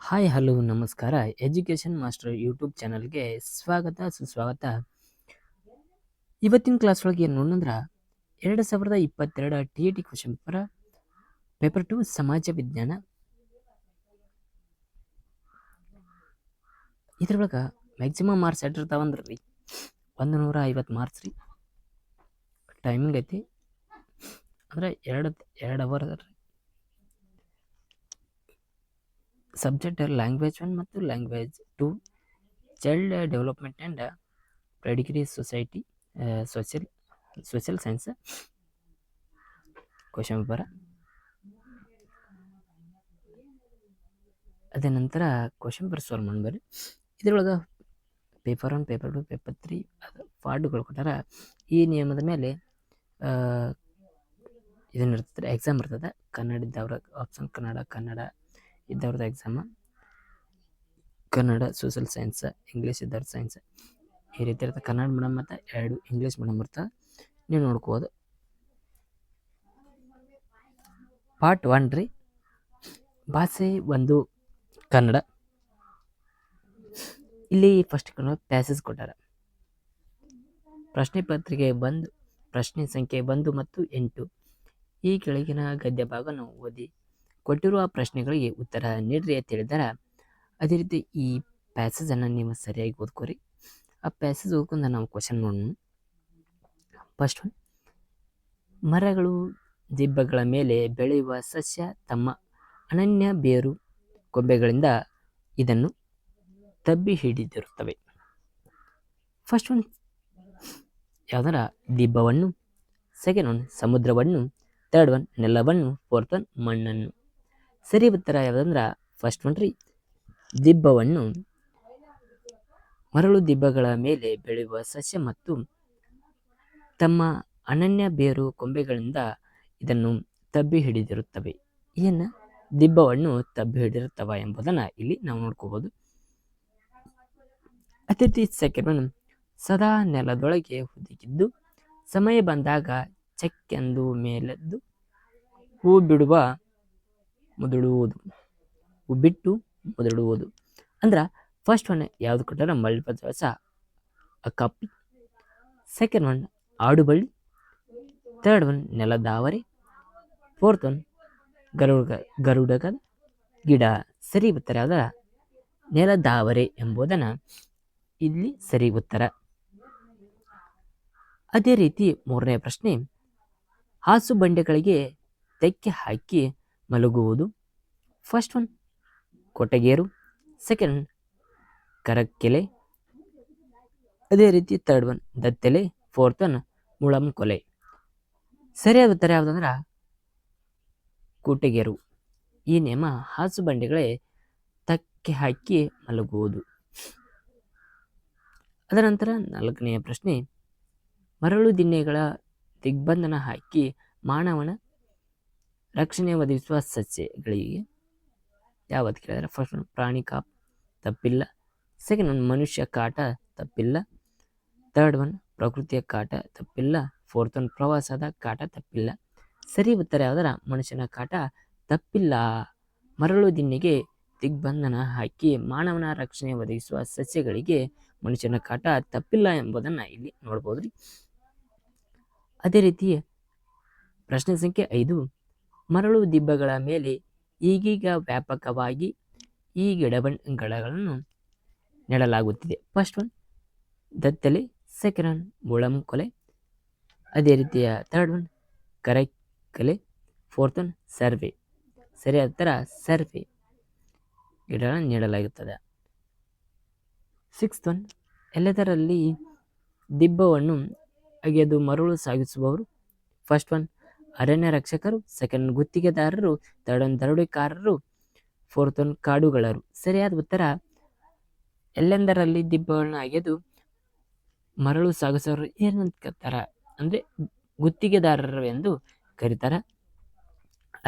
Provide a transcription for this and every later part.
Hi hello ನಮಸ್ಕಾರ. Education master YouTube ಚಾನಲ್ಗೆ ಸ್ವಾಗತ ಸುಸ್ವಾಗತ. ಇವತ್ತಿನ ಕ್ಲಾಸ್ ಒಳಗೆ ಏನು ನೋಡೋಣ 2022 TET ಕ್ವಶನ್ ಪೇಪರ್ 2 ಸಮಾಜ ವಿಜ್ಞಾನ. ಇದ್ರೊಳಗೆ ಮ್ಯಾಕ್ಸಿಮಮ್ ಮಾರ್ಕ್ಸ್ ಎಷ್ಟಿರ್ತಾವಂದ್ರಿ 150 ಮಾರ್ಕ್ಸ್ ರೀ. ಟೈಮಿಂಗ್ ಐತಿ ಅಂದ್ರೆ 2 ಅವರ್ ರೀ. ಸಬ್ಜೆಕ್ಟ್ ಲ್ಯಾಂಗ್ವೇಜ್ 1 ಮತ್ತು language 2, child development and pedagogy society social science question paper. ಅದೇ ನಂತರ ಕ್ವಶನ್ ಪೇಪರ್ ಸಾಲ್ವ್ ಮಾಡ್ಬರ್ರಿ. ಇದ್ರೊಳಗೆ ಪೇಪರ್ 1, ಪೇಪರ್ 2, ಪೇಪರ್ 3 ಪಾರ್ಟ್ಗಳು ಕೊಟ್ಟಾರ. ಈ ನಿಯಮದ ಮೇಲೆ ಇದನ್ನ ಇರ್ತದೆ, ಎಕ್ಸಾಮ್ ಇರ್ತದೆ. ಕನ್ನಡ ಇದ್ದವ್ರ ಆಪ್ಷನ್ ಕನ್ನಡ ಇದ್ದವ್ರದ್ದು exam, Kannada social science, English ಇದ್ದವ್ರ ಸೈನ್ಸ್, ಈ ರೀತಿ ಇರ್ತದೆ. ಕನ್ನಡ ಮೀಡಿಯಮ್ ಮತ್ತು 2 ಇಂಗ್ಲೀಷ್ ಮೀಡಿಯಮ್ ಇರ್ತದೆ, ನೀವು ನೋಡ್ಕೋಬೋದು. ಪಾರ್ಟ್ 1 ರೀ, ಭಾಷೆ 1 ಕನ್ನಡ. ಇಲ್ಲಿ ಫಸ್ಟ್ ಪ್ಯಾಸೇಜ್ ಕೊಟ್ಟಾರ. ಪ್ರಶ್ನೆ ಪತ್ರಿಕೆ ಪ್ರಶ್ನೆ ಸಂಖ್ಯೆ 1 ಮತ್ತು 8 ಈ ಕೆಳಗಿನ ಗದ್ಯ ಭಾಗ ನಾವು ಓದಿ ಕೊಟ್ಟಿರುವ ಪ್ರಶ್ನೆಗಳಿಗೆ ಉತ್ತರ ನೀಡ್ರಿ ಅಂತ ಹೇಳಿದಾರ. ಅದೇ ರೀತಿ ಈ ಪ್ಯಾಸೇಜನ್ನು ನೀವು ಸರಿಯಾಗಿ ಓದ್ಕೋರಿ. ಆ ಪ್ಯಾಸೇಜ್ ಓದ್ಕೊಂಡು ನಾವು ಕ್ವಶನ್ ನೋಡೋಣ. ಫಸ್ಟ್ ಒನ್, ಮರಗಳು ದಿಬ್ಬಗಳ ಮೇಲೆ ಬೆಳೆಯುವ ಸಸ್ಯ ತಮ್ಮ ಅನನ್ಯ ಬೇರು ಕೊಂಬೆಗಳಿಂದ ಇದನ್ನು ತಬ್ಬಿ ಹಿಡಿದಿರುತ್ತವೆ. ಫಸ್ಟ್ ಒನ್ ಯಾವ್ದಾರ ದಿಬ್ಬವನ್ನು, ಸೆಕೆಂಡ್ ಒನ್ ಸಮುದ್ರವನ್ನು, ಥರ್ಡ್ ಒನ್ ನೆಲವನ್ನು, ಫೋರ್ತ್ ಒನ್ ಮಣ್ಣನ್ನು. ಸರಿ ಉತ್ತರ ಯಾವುದಂದ್ರೆ ಫಸ್ಟ್ ಒನ್ ರೀ, ದಿಬ್ಬವನ್ನು. ಮರಳು ದಿಬ್ಬಗಳ ಮೇಲೆ ಬೆಳೆಯುವ ಸಸ್ಯ ಮತ್ತು ತಮ್ಮ ಅನನ್ಯ ಬೇರು ಕೊಂಬೆಗಳಿಂದ ಇದನ್ನು ತಬ್ಬಿ ಹಿಡಿದಿರುತ್ತವೆ. ಏನು ದಿಬ್ಬವನ್ನು ತಬ್ಬಿ ಹಿಡಿದಿರುತ್ತವ ಎಂಬುದನ್ನು ಇಲ್ಲಿ ನಾವು ನೋಡ್ಕೋಬಹುದು. ಅದೇ ರೀತಿ ಸೆಕೆಂಡ್ ಒನ್, ಸದಾ ನೆಲದೊಳಗೆ ಹುದುಗಿದ್ದು ಸಮಯ ಬಂದಾಗ ಚೆಕ್ಕೆಂದು ಮೇಲೆದ್ದು ಹೂ ಬಿಟ್ಟು ಮುದುಡುವುದು. ಅಂದ್ರೆ ಫಸ್ಟ್ ಒನ್ ಯಾವ್ದು ಕೊಟ್ಟಾರ, ಮಲ್ಟಿಪಲ್ ಚಾಯ್ಸ್ ಕಾಪಿ. ಸೆಕೆಂಡ್ ಒನ್ ಆಡುಬಳ್ಳಿ, ಥರ್ಡ್ ಒನ್ ನೆಲದಾವರೆ, ಫೋರ್ತ್ ಒನ್ ಗರುಡಗದ ಗಿಡ. ಸರಿ ಉತ್ತರ ಯಾವ್ದ ನೆಲದಾವರೆ ಎಂಬುದನ್ನು ಇಲ್ಲಿ ಸರಿ ಉತ್ತರ. ಅದೇ ರೀತಿ ಮೂರನೇ ಪ್ರಶ್ನೆ, ಹಾಸು ಬಂಡೆಗಳಿಗೆ ತೆಕ್ಕೆ ಹಾಕಿ ಮಲಗುವುದು. ಫಸ್ಟ್ ಒನ್ ಕೊಟಗೇರು, ಸೆಕೆಂಡ್ ಒನ್ ಕರಕ್ಕೆಲೆ, ಅದೇ ರೀತಿ ಥರ್ಡ್ ಒನ್ ದತ್ತೆಲೆ, ಫೋರ್ತ್ ಒನ್ ಮುಳಂ ಕೊಲೆ. ಸರಿಯಾದ ಉತ್ತರ ಯಾವುದಂದ್ರೆ ಕೋಟೆಗೇರು. ಈ ನಿಯಮ ಹಾಸು ಬಂಡೆಗಳೇ ತಕ್ಕೆ ಹಾಕಿ ಮಲಗುವುದು. ಅದರ ನಂತರ ನಾಲ್ಕನೆಯ ಪ್ರಶ್ನೆ, ಮರಳು ದಿಣ್ಣೆಗಳ ದಿಗ್ಬಂಧನ ಹಾಕಿ ಮಾನವನ ರಕ್ಷಣೆ ಒದಗಿಸುವ ಸಸ್ಯಗಳಿಗೆ ಯಾವತ್ತು ಕೇಳಿದ್ರೆ, ಫಸ್ಟ್ ಒನ್ ಪ್ರಾಣಿ ಕಾಪ್ ತಪ್ಪಿಲ್ಲ, ಸೆಕೆಂಡ್ ಒನ್ ಮನುಷ್ಯ ಕಾಟ ತಪ್ಪಿಲ್ಲ, ಥರ್ಡ್ ಒನ್ ಪ್ರಕೃತಿಯ ಕಾಟ ತಪ್ಪಿಲ್ಲ, ಫೋರ್ತ್ ಒನ್ ಪ್ರವಾಸದ ಕಾಟ ತಪ್ಪಿಲ್ಲ. ಸರಿ ಉತ್ತರ ಯಾವ್ದಾರ ಮನುಷ್ಯನ ಕಾಟ ತಪ್ಪಿಲ್ಲ. ಮರಳು ದಿಣ್ಣೆಗೆ ದಿಗ್ಬಂಧನ ಹಾಕಿ ಮಾನವನ ರಕ್ಷಣೆ ಒದಗಿಸುವ ಸಸ್ಯಗಳಿಗೆ ಮನುಷ್ಯನ ಕಾಟ ತಪ್ಪಿಲ್ಲ ಎಂಬುದನ್ನು ಇಲ್ಲಿ ನೋಡ್ಬೋದ್ರಿ. ಅದೇ ರೀತಿ ಪ್ರಶ್ನೆ ಸಂಖ್ಯೆ 5, ಮರಳು ದಿಬ್ಬಗಳ ಮೇಲೆ ಈಗೀಗ ವ್ಯಾಪಕವಾಗಿ ಈ ಗಿಡಗಳನ್ನು ನೆಡಲಾಗುತ್ತಿದೆ. ಫಸ್ಟ್ ಒನ್ ದತ್ತೆಲೆ, ಸೆಕೆಂಡ್ ಒನ್ ಮುಳಂ ಕೊಲೆ, ಅದೇ ರೀತಿಯ ಥರ್ಡ್ ಒನ್ ಕರೈಕಲೆ, ಫೋರ್ತ್ ಒನ್ ಸರ್ವೆ. ಸರಿಯಾದ ಉತ್ತರ ಸರ್ವೆ, ಗಿಡಗಳನ್ನು ನೀಡಲಾಗುತ್ತದೆ. ಸಿಕ್ಸ್ತ್ ಒನ್, ಎಲ್ಲದರಲ್ಲಿ ದಿಬ್ಬವನ್ನು ಅಗೆದು ಮರಳು ಸಾಗಿಸುವವರು. ಫಸ್ಟ್ ಒನ್ ಅರಣ್ಯ ರಕ್ಷಕರು, ಸೆಕೆಂಡ್ ಗುತ್ತಿಗೆದಾರರು, ಥರ್ಡ್ ಒನ್ ದರೋಡೆಕಾರರು, ಫೋರ್ತ್ ಒನ್ ಕಾಡುಗಳರು. ಸರಿಯಾದ ಉತ್ತರ ಎಲ್ಲೆಂದರಲ್ಲಿ ದಿಬ್ಬಗಳನ್ನು ಅಗೆದು ಮರಳು ಸಾಗಿಸೋರು ಏನಂತ ಕರೀತಾರ ಅಂದರೆ ಗುತ್ತಿಗೆದಾರರು ಎಂದು ಕರೀತಾರ.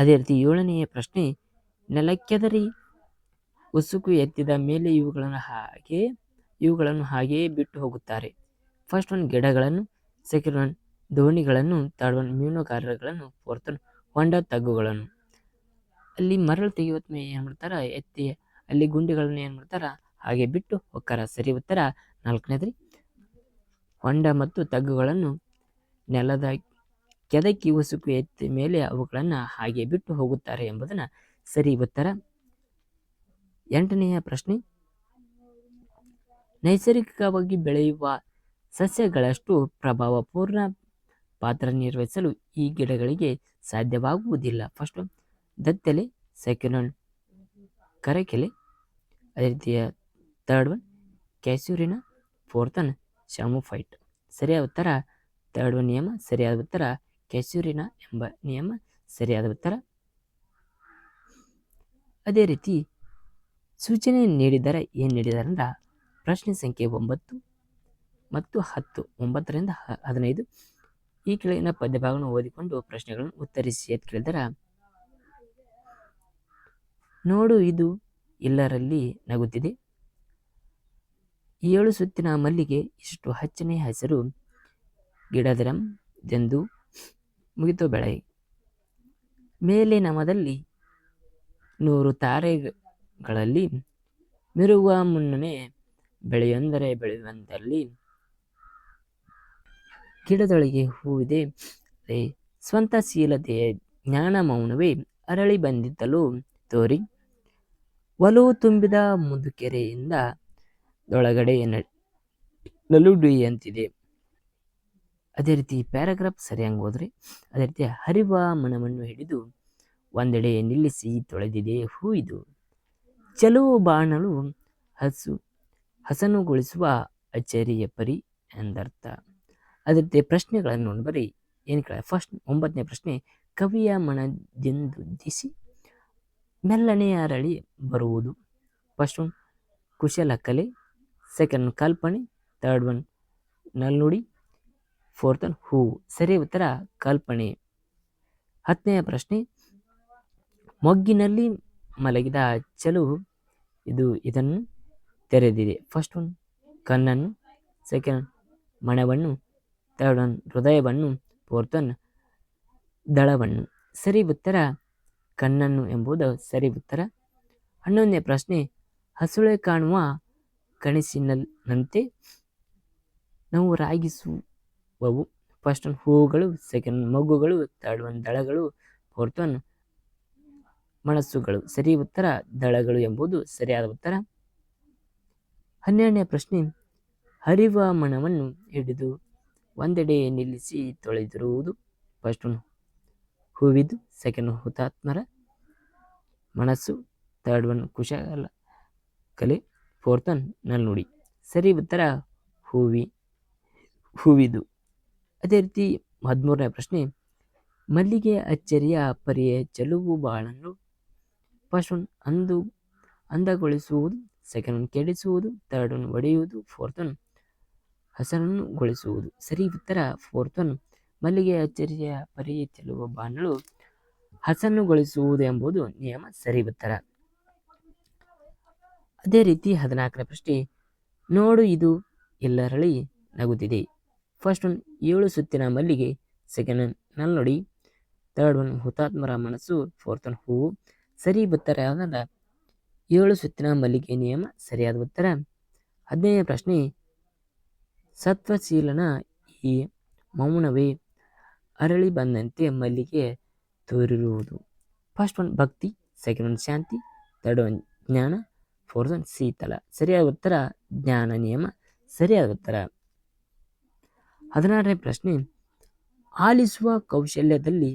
ಅದೇ ರೀತಿ 7ನೆಯ ಪ್ರಶ್ನೆ, ನೆಲಕ್ಕೆದರಿ ಉಸುಕು ಎತ್ತಿದ ಮೇಲೆ ಇವುಗಳನ್ನು ಹಾಗೆಯೇ ಬಿಟ್ಟು ಹೋಗುತ್ತಾರೆ. ಫಸ್ಟ್ ಒನ್ ಗಿಡಗಳನ್ನು, ಸೆಕೆಂಡ್ ಒನ್ ದೋಣಿಗಳನ್ನು, ಥರ್ಡ್ ಒನ್ ಮೀನುಗಾರಗಳನ್ನು, ಫೋರ್ತ್ ಒನ್ ಹೊಂಡ ತಗ್ಗುಗಳನ್ನು. ಅಲ್ಲಿ ಮರಳು ತೆಗೆಯುವ ಏನು ಮಾಡ್ತಾರೆ, ಎತ್ತಿ ಅಲ್ಲಿ ಗುಂಡಿಗಳನ್ನ ಏನು ಮಾಡ್ತಾರೆ ಹಾಗೆ ಬಿಟ್ಟು ಹೋಗ್ತಾರ. ಸರಿ ಉತ್ತರ 4ನೇದ್ರಿ. ಹೊಂಡ ಮತ್ತು ತಗ್ಗುಗಳನ್ನು ನೆಲದ ಕೆದಕಿ ಉಸುಕು ಎತ್ತಿ ಮೇಲೆ ಅವುಗಳನ್ನು ಹಾಗೆ ಬಿಟ್ಟು ಹೋಗುತ್ತಾರೆ ಎಂಬುದನ್ನು ಸರಿ ಉತ್ತರ. 8ನೆಯ ಪ್ರಶ್ನೆ, ನೈಸರ್ಗಿಕವಾಗಿ ಬೆಳೆಯುವ ಸಸ್ಯಗಳಷ್ಟು ಪ್ರಭಾವಪೂರ್ಣ ಪಾತ್ರ ನಿರ್ವಹಿಸಲು ಈ ಗಿಡಗಳಿಗೆ ಸಾಧ್ಯವಾಗುವುದಿಲ್ಲ. ಫಸ್ಟ್ ದತ್ತೆಲೆ, ಸೆಕೆಂಡ್ ಒನ್ ಕರಕೆಲೆ, ಅದೇ ರೀತಿಯ ಥರ್ಡ್ ಒನ್ ಕ್ಯಾಸ್ಯೂರಿನ, ಫೋರ್ತ್ ಒನ್ ಶಾಮುಫೈಟ್. ಸರಿಯಾದ ಉತ್ತರ ಥರ್ಡ್ ಒನ್ ನಿಯಮ ಸರಿಯಾದ ಉತ್ತರ. ಕ್ಯಾಸ್ಯೂರಿನ ಎಂಬ ನಿಯಮ ಸರಿಯಾದ ಉತ್ತರ. ಅದೇ ರೀತಿ ಸೂಚನೆ ನೀಡಿದರೆ ಏನು ನೀಡಿದ್ದಾರೆ ಅಂದ್ರೆ ಪ್ರಶ್ನೆ ಸಂಖ್ಯೆ 9 ಮತ್ತು 10, 9ರಿಂದ 15 ಈ ಕೆಳಗಿನ ಪದ್ಯಭಾಗವನ್ನು ಓದಿಕೊಂಡು ಪ್ರಶ್ನೆಗಳನ್ನು ಉತ್ತರಿಸಿ ಅಂತ ಕೇಳಿದರೆ, ನೋಡು ಇದು ಎಲ್ಲರಲ್ಲಿ ನಗುತ್ತಿದೆ, 7 ಸುತ್ತಿನ ಮಲ್ಲಿಗೆ ಇಷ್ಟು ಹಚ್ಚನೆ ಹೆಸರು, ಗಿಡದೆಂದು ಮುಗಿತು ಬೆಳೆ, ಮೇಲೆ ನಮದಲ್ಲಿ 100 ತಾರೆಗಳಲ್ಲಿ ಮಿರುವ ಮುನ್ನನೆ ಬೆಳೆಯೊಂದರೆ ಬೆಳೆಯುವಂತಲ್ಲಿ, ಗಿಡದೊಳಗೆ ಹೂವಿದೆ ಸ್ವಂತ ಶೀಲತೆಯ ಜ್ಞಾನ ಮೌನವೇ ಅರಳಿ ಬಂದಿದ್ದಲು ತೋರಿ, ಒಲವು ತುಂಬಿದ ಮುದುಕೆರೆಯಿಂದ ದೊಳಗಡೆ ನಲುಡಿಯಂತಿದೆ. ಅದೇ ರೀತಿ ಪ್ಯಾರಾಗ್ರಾಫ್ ಸರಿಯಾಗಿ ಹೋದ್ರಿ. ಅದೇ ರೀತಿ ಹರಿವ ಮನವನ್ನು ಹಿಡಿದು ಒಂದೆಡೆ ನಿಲ್ಲಿಸಿ ತೊಳೆದಿದೆ ಹೂ ಇದು, ಚೆಲುವು ಬಾಣಲು ಹಸನುಗೊಳಿಸುವ ಅಚ್ಚರಿಯ ಪರಿ ಎಂದರ್ಥ. ಅದೇ ರೀತಿ ಪ್ರಶ್ನೆಗಳನ್ನು ನೋಡ್ಬರಿ. ಏನು ಕೇಳ, ಫಸ್ಟ್ 9ನೇ ಪ್ರಶ್ನೆ, ಕವಿಯ ಮನದಿಂದುದಿಸಿ ಮೆಲ್ಲನೆ ಅರಳಿ ಬರುವುದು. ಫಸ್ಟ್ ಒನ್ ಕುಶಲಕಲೆ, ಸೆಕೆಂಡ್ ಕಲ್ಪನೆ, ಥರ್ಡ್ ಒನ್ ನಲ್ನುಡಿ, ಫೋರ್ತ್ ಒನ್ ಹೂವು. ಸರಿ ಉತ್ತರ ಕಲ್ಪನೆ. 10ನೆಯ ಪ್ರಶ್ನೆ, ಮೊಗ್ಗಿನಲ್ಲಿ ಮಲಗಿದ ಚೆಲುವು ಇದನ್ನು ತೆರೆದಿದೆ. ಫಸ್ಟ್ ಒನ್ ಕಣ್ಣನ್ನು, ಸೆಕೆಂಡ್ ಮನವನ್ನು, ಥರ್ಡ್ ಒನ್ ಹೃದಯವನ್ನು, ಫೋರ್ತ್ ಒನ್ ದಳವನ್ನು. ಸರಿ ಉತ್ತರ ಕಣ್ಣನ್ನು ಎಂಬುದು ಸರಿ ಉತ್ತರ. 11ನೇ ಪ್ರಶ್ನೆ, ಹಸುಳೆ ಕಾಣುವ ಕನಸಿನಂತೆ ನಾವು ರಾಗಿಸುವವು. ಫಸ್ಟ್ ಒನ್ ಹೂವುಗಳು, ಸೆಕೆಂಡ್ ಮೊಗ್ಗುಗಳು, ಥರ್ಡ್ ಒನ್ ದಳಗಳು, ಫೋರ್ತ್ ಒನ್ ಮನಸ್ಸುಗಳು. ಸರಿ ಉತ್ತರ ದಳಗಳು ಎಂಬುದು ಸರಿಯಾದ ಉತ್ತರ. 12ನೇ ಪ್ರಶ್ನೆ, ಹರಿವ ಮನವನ್ನು ಹಿಡಿದು ಒಂದೆಡೆ ನಿಲ್ಲಿಸಿ ತೊಳೆದಿರುವುದು. ಫಸ್ಟ್ ಒನ್ ಹೂವಿದು, ಸೆಕೆಂಡ್ ಹುತಾತ್ಮರ ಮನಸ್ಸು, ಥರ್ಡ್ ಒನ್ ಕುಶಲ ಕಲೆ, ಫೋರ್ತ್ ಒನ್ ನಲ್ನುಡಿ. ಸರಿ ಉತ್ತರ ಹೂವಿದು. ಅದೇ ರೀತಿ 13ನೇ ಪ್ರಶ್ನೆ, ಮಲ್ಲಿಗೆ ಅಚ್ಚರಿಯ ಪರಿಯ ಚೆಲುವು ಬಾಳನ್ನು. ಫಸ್ಟ್ ಒನ್ ಅಂದಗೊಳಿಸುವುದು, ಸೆಕೆಂಡ್ ಒನ್ ಕೆಡಿಸುವುದು, ಥರ್ಡ್ ಒನ್ ಒಡೆಯುವುದು, ಫೋರ್ತ್ ಒನ್ ಹಸನುಗೊಳಿಸುವುದು. ಸರಿ ಉತ್ತರ ಫೋರ್ತ್ ಒನ್ ಮಲ್ಲಿಗೆ ಅಚ್ಚರಿಯ ಪರಿಯ ಚೆಲುವು ಬಾಣಲು ಹಸನುಗೊಳಿಸುವುದು ಎಂಬುದು ನಿಯಮ ಸರಿ ಉತ್ತರ. ಅದೇ ರೀತಿ 14ನೇ ಪ್ರಶ್ನೆ, ನೋಡು ಇದು ಎಲ್ಲರಳಿ ನಗುತ್ತಿದೆ. ಫಸ್ಟ್ ಒನ್ 7 ಸುತ್ತಿನ ಮಲ್ಲಿಗೆ, ಸೆಕೆಂಡ್ ಒನ್ ನಲ್ನುಡಿ, ಥರ್ಡ್ ಒನ್ ಹುತಾತ್ಮರ ಮನಸ್ಸು, ಫೋರ್ತ್ ಒನ್ ಹೂವು. ಸರಿ ಉತ್ತರ ಯಾವ್ದಂದ್ರೆ 7 ಸುತ್ತಿನ ಮಲ್ಲಿಗೆ ನಿಯಮ ಸರಿಯಾದ ಉತ್ತರ. 15ನೇ ಪ್ರಶ್ನೆ, ಸತ್ವಶೀಲನ ಈ ಮೌನವೇ ಅರಳಿ ಬಂದಂತೆ ಮಲ್ಲಿಗೆ ತೋರಿರುವುದು. ಫಸ್ಟ್ ಒನ್ ಭಕ್ತಿ, ಸೆಕೆಂಡ್ ಒನ್ ಶಾಂತಿ, ಥರ್ಡ್ ಒನ್ ಜ್ಞಾನ, ಫೋರ್ತ್ ಒನ್ ಶೀತಲ. ಸರಿಯಾದ ಉತ್ತರ ಜ್ಞಾನ ನಿಯಮ ಸರಿಯಾದ ಉತ್ತರ. 16ನೇ ಪ್ರಶ್ನೆ, ಆಲಿಸುವ ಕೌಶಲ್ಯದಲ್ಲಿ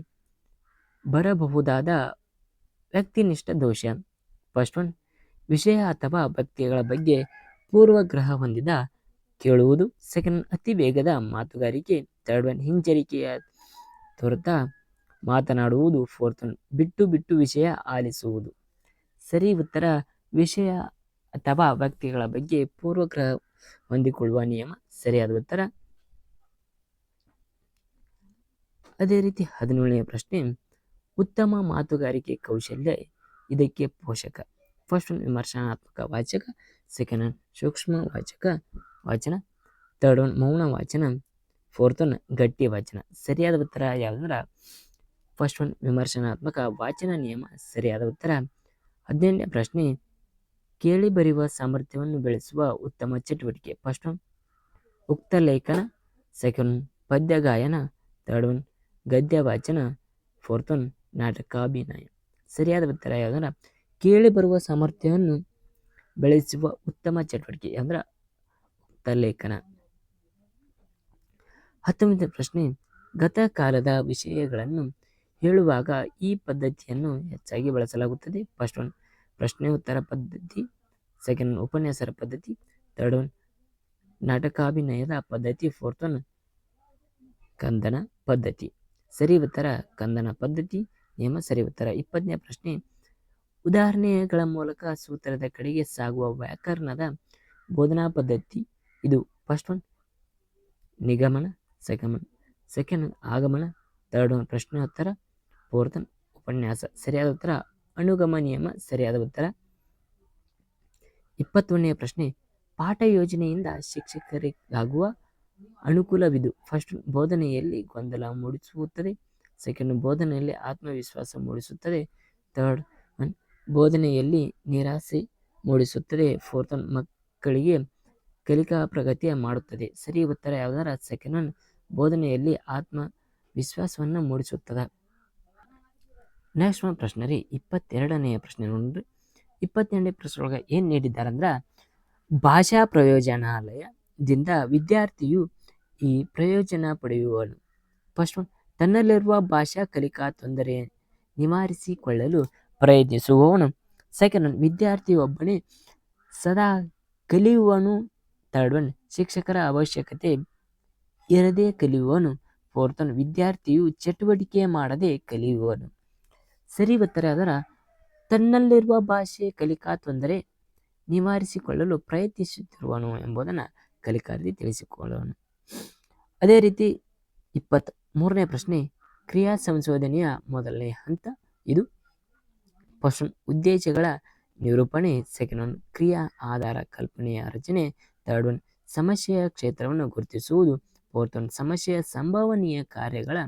ಬರಬಹುದಾದ ವ್ಯಕ್ತಿನಿಷ್ಠ ದೋಷ. ಫಸ್ಟ್ ಒನ್ ವಿಷಯ ಅಥವಾ ವ್ಯಕ್ತಿಗಳ ಬಗ್ಗೆ ಪೂರ್ವಗ್ರಹ ಹೊಂದಿದ ಕೇಳುವುದು, ಸೆಕೆಂಡ್ ಅತಿ ವೇಗದ ಮಾತುಗಾರಿಕೆ, ಥರ್ಡ್ ಒನ್ ಹಿಂಜರಿಕೆಯ ತೋರುತ್ತ ಮಾತನಾಡುವುದು, ಫೋರ್ತ್ ಒನ್ ಬಿಟ್ಟು ಬಿಟ್ಟು ವಿಷಯ ಆಲಿಸುವುದು. ಸರಿ ಉತ್ತರ ವಿಷಯ ಅಥವಾ ವ್ಯಕ್ತಿಗಳ ಬಗ್ಗೆ ಪೂರ್ವಗ್ರಹ ಹೊಂದಿಕೊಳ್ಳುವ ನಿಯಮ ಸರಿಯಾದ ಉತ್ತರ. ಅದೇ ರೀತಿ 17ನೇ ಪ್ರಶ್ನೆ, ಉತ್ತಮ ಮಾತುಗಾರಿಕೆ ಕೌಶಲ್ಯ ಇದಕ್ಕೆ ಪೋಷಕ. ಫಸ್ಟ್ ಒನ್ ವಿಮರ್ಶನಾತ್ಮಕ ವಾಚಕ, ಸೆಕೆಂಡ್ ಒನ್ ಸೂಕ್ಷ್ಮ ವಾಚನ, ಥರ್ಡ್ ಒನ್ ಮೌನ ವಾಚನ, ಫೋರ್ತ್ ಒನ್ ಗಟ್ಟಿ ವಾಚನ. ಸರಿಯಾದ ಉತ್ತರ ಯಾವುದಂದ್ರೆ ಫಸ್ಟ್ ಒನ್ ವಿಮರ್ಶನಾತ್ಮಕ ವಾಚನ ನಿಯಮ ಸರಿಯಾದ ಉತ್ತರ. 18ನೇ ಪ್ರಶ್ನೆ, ಕೇಳಿ ಬರೆಯುವ ಸಾಮರ್ಥ್ಯವನ್ನು ಬೆಳೆಸುವ ಉತ್ತಮ ಚಟುವಟಿಕೆ. ಫಸ್ಟ್ ಒನ್ ಉಕ್ತ ಲೇಖನ, ಸೆಕೆಂಡ್ ಒನ್ ಪದ್ಯ ಗಾಯನ, ಥರ್ಡ್ ಒನ್ ಗದ್ಯ ವಾಚನ, ಫೋರ್ತ್ ಒನ್ ನಾಟಕಾಭಿನಯ. ಸರಿಯಾದ ಉತ್ತರ ಯಾವುದಂದ್ರೆ ಕೇಳಿ ಬರುವ ಸಾಮರ್ಥ್ಯವನ್ನು ಬೆಳೆಸುವ ಉತ್ತಮ ಚಟುವಟಿಕೆ ಅಂದ್ರೆ ಉಕ್ತ ಲೇಖನ. 19ನೇ ಪ್ರಶ್ನೆ, ಗತಕಾಲದ ವಿಷಯಗಳನ್ನು ಹೇಳುವಾಗ ಈ ಪದ್ಧತಿಯನ್ನು ಹೆಚ್ಚಾಗಿ ಬಳಸಲಾಗುತ್ತದೆ. ಫಸ್ಟ್ ಒನ್ ಪ್ರಶ್ನೆ ಉತ್ತರ ಪದ್ಧತಿ, ಸೆಕೆಂಡ್ ಒನ್ ಉಪನ್ಯಾಸರ ಪದ್ಧತಿ, ಥರ್ಡ್ ಒನ್ ನಾಟಕಾಭಿನಯದ ಪದ್ಧತಿ, ಫೋರ್ತ್ ಒನ್ ಕಂದನ ಪದ್ಧತಿ. ಸರಿ ಉತ್ತರ ಕಂದನ ಪದ್ಧತಿ ನಿಯಮ ಸರಿ ಉತ್ತರ. 20ನೇ ಪ್ರಶ್ನೆ, ಉದಾಹರಣೆಗಳ ಮೂಲಕ ಸೂತ್ರದ ಕಡೆಗೆ ಸಾಗುವ ವ್ಯಾಕರಣದ ಬೋಧನಾ ಪದ್ಧತಿ ಇದು. ಫಸ್ಟ್ ಒನ್ ನಿಗಮನ, ಸೆಕೆಂಡ್ ಒನ್ ಆಗಮನ, ಥರ್ಡ್ ಒನ್ ಪ್ರಶ್ನೋತ್ತರ, ಫೋರ್ತ್ ಒನ್ ಉಪನ್ಯಾಸ. ಸರಿಯಾದ ಉತ್ತರ ಅನುಗಮ ನಿಯಮ ಸರಿಯಾದ ಉತ್ತರ. 21ನೇ ಪ್ರಶ್ನೆ, ಪಾಠ ಯೋಜನೆಯಿಂದ ಶಿಕ್ಷಕರಿಗಾಗುವ ಅನುಕೂಲವಿದು. ಫಸ್ಟ್ ಬೋಧನೆಯಲ್ಲಿ ಗೊಂದಲ ಮೂಡಿಸುತ್ತದೆ, ಸೆಕೆಂಡ್ ಬೋಧನೆಯಲ್ಲಿ ಆತ್ಮವಿಶ್ವಾಸ ಮೂಡಿಸುತ್ತದೆ, ಥರ್ಡ್ ಒನ್ ಬೋಧನೆಯಲ್ಲಿ ನಿರಾಸೆ ಮೂಡಿಸುತ್ತದೆ, ಫೋರ್ತ್ ಒನ್ ಮಕ್ಕಳಿಗೆ ಕಲಿಕಾ ಪ್ರಗತಿಯ ಮಾಡುತ್ತದೆ. ಸರಿ ಉತ್ತರ ಯಾವುದಾರ ಸೆಕೆಂಡ್ ಒನ್ ಬೋಧನೆಯಲ್ಲಿ ಆತ್ಮವಿಶ್ವಾಸವನ್ನು ಮೂಡಿಸುತ್ತದೆ. ನೆಕ್ಸ್ಟ್ ಒಂದು ಪ್ರಶ್ನೆ ರೀ 22ನೇ ಪ್ರಶ್ನೆ ನೋಡ್ರಿ. 22ನೇ ಪ್ರಶ್ನೆ ಒಳಗೆ ಏನು ನೀಡಿದ್ದಾರೆ ಅಂದ್ರೆ, ಭಾಷಾ ಪ್ರಯೋಜನಾಲಯದಿಂದ ವಿದ್ಯಾರ್ಥಿಯು ಈ ಪ್ರಯೋಜನ ಪಡೆಯುವನು. ಫಸ್ಟ್ ಒನ್ ತನ್ನಲ್ಲಿರುವ ಭಾಷಾ ಕಲಿಕಾ ತೊಂದರೆ ನಿವಾರಿಸಿಕೊಳ್ಳಲು ಪ್ರಯತ್ನಿಸುವವನು, ಸೆಕೆಂಡ್ ಒನ್ ವಿದ್ಯಾರ್ಥಿಯೊಬ್ಬನೇ ಸದಾ ಕಲಿಯುವನು, ಥರ್ಡ್ ಒನ್ ಶಿಕ್ಷಕರ ಅವಶ್ಯಕತೆ ಇರದೆ ಕಲಿಯುವನು, ಫೋರ್ತ್ ಒನ್ ವಿದ್ಯಾರ್ಥಿಯು ಚಟುವಟಿಕೆ ಮಾಡದೆ ಕಲಿಯುವನು. ಸರಿ ಉತ್ತರ ಅದರ ತನ್ನಲ್ಲಿರುವ ಭಾಷೆ ಕಲಿಕಾ ತೊಂದರೆ ನಿವಾರಿಸಿಕೊಳ್ಳಲು ಪ್ರಯತ್ನಿಸುತ್ತಿರುವನು ಎಂಬುದನ್ನು ಕಲಿಕಾರ್ಥಿ ತಿಳಿಸಿಕೊಳ್ಳುವನು. ಅದೇ ರೀತಿ 23ನೇ ಪ್ರಶ್ನೆ, ಕ್ರಿಯಾ ಸಂಶೋಧನೆಯ ಮೊದಲನೇ ಹಂತ ಇದು. ಫಸ್ಟ್ ಒನ್ ಉದ್ದೇಶಗಳ ನಿರೂಪಣೆ, ಸೆಕೆಂಡ್ ಒನ್ ಕ್ರಿಯಾ ಆಧಾರ ಕಲ್ಪನೆಯ ರಚನೆ, ಥರ್ಡ್ ಒನ್ ಸಮಸ್ಯೆಯ ಕ್ಷೇತ್ರವನ್ನು ಗುರುತಿಸುವುದು, ಫೋರ್ತ್ ಒನ್ ಸಮಸ್ಯೆಯ ಸಂಭವನೀಯ ಕಾರ್ಯಗಳ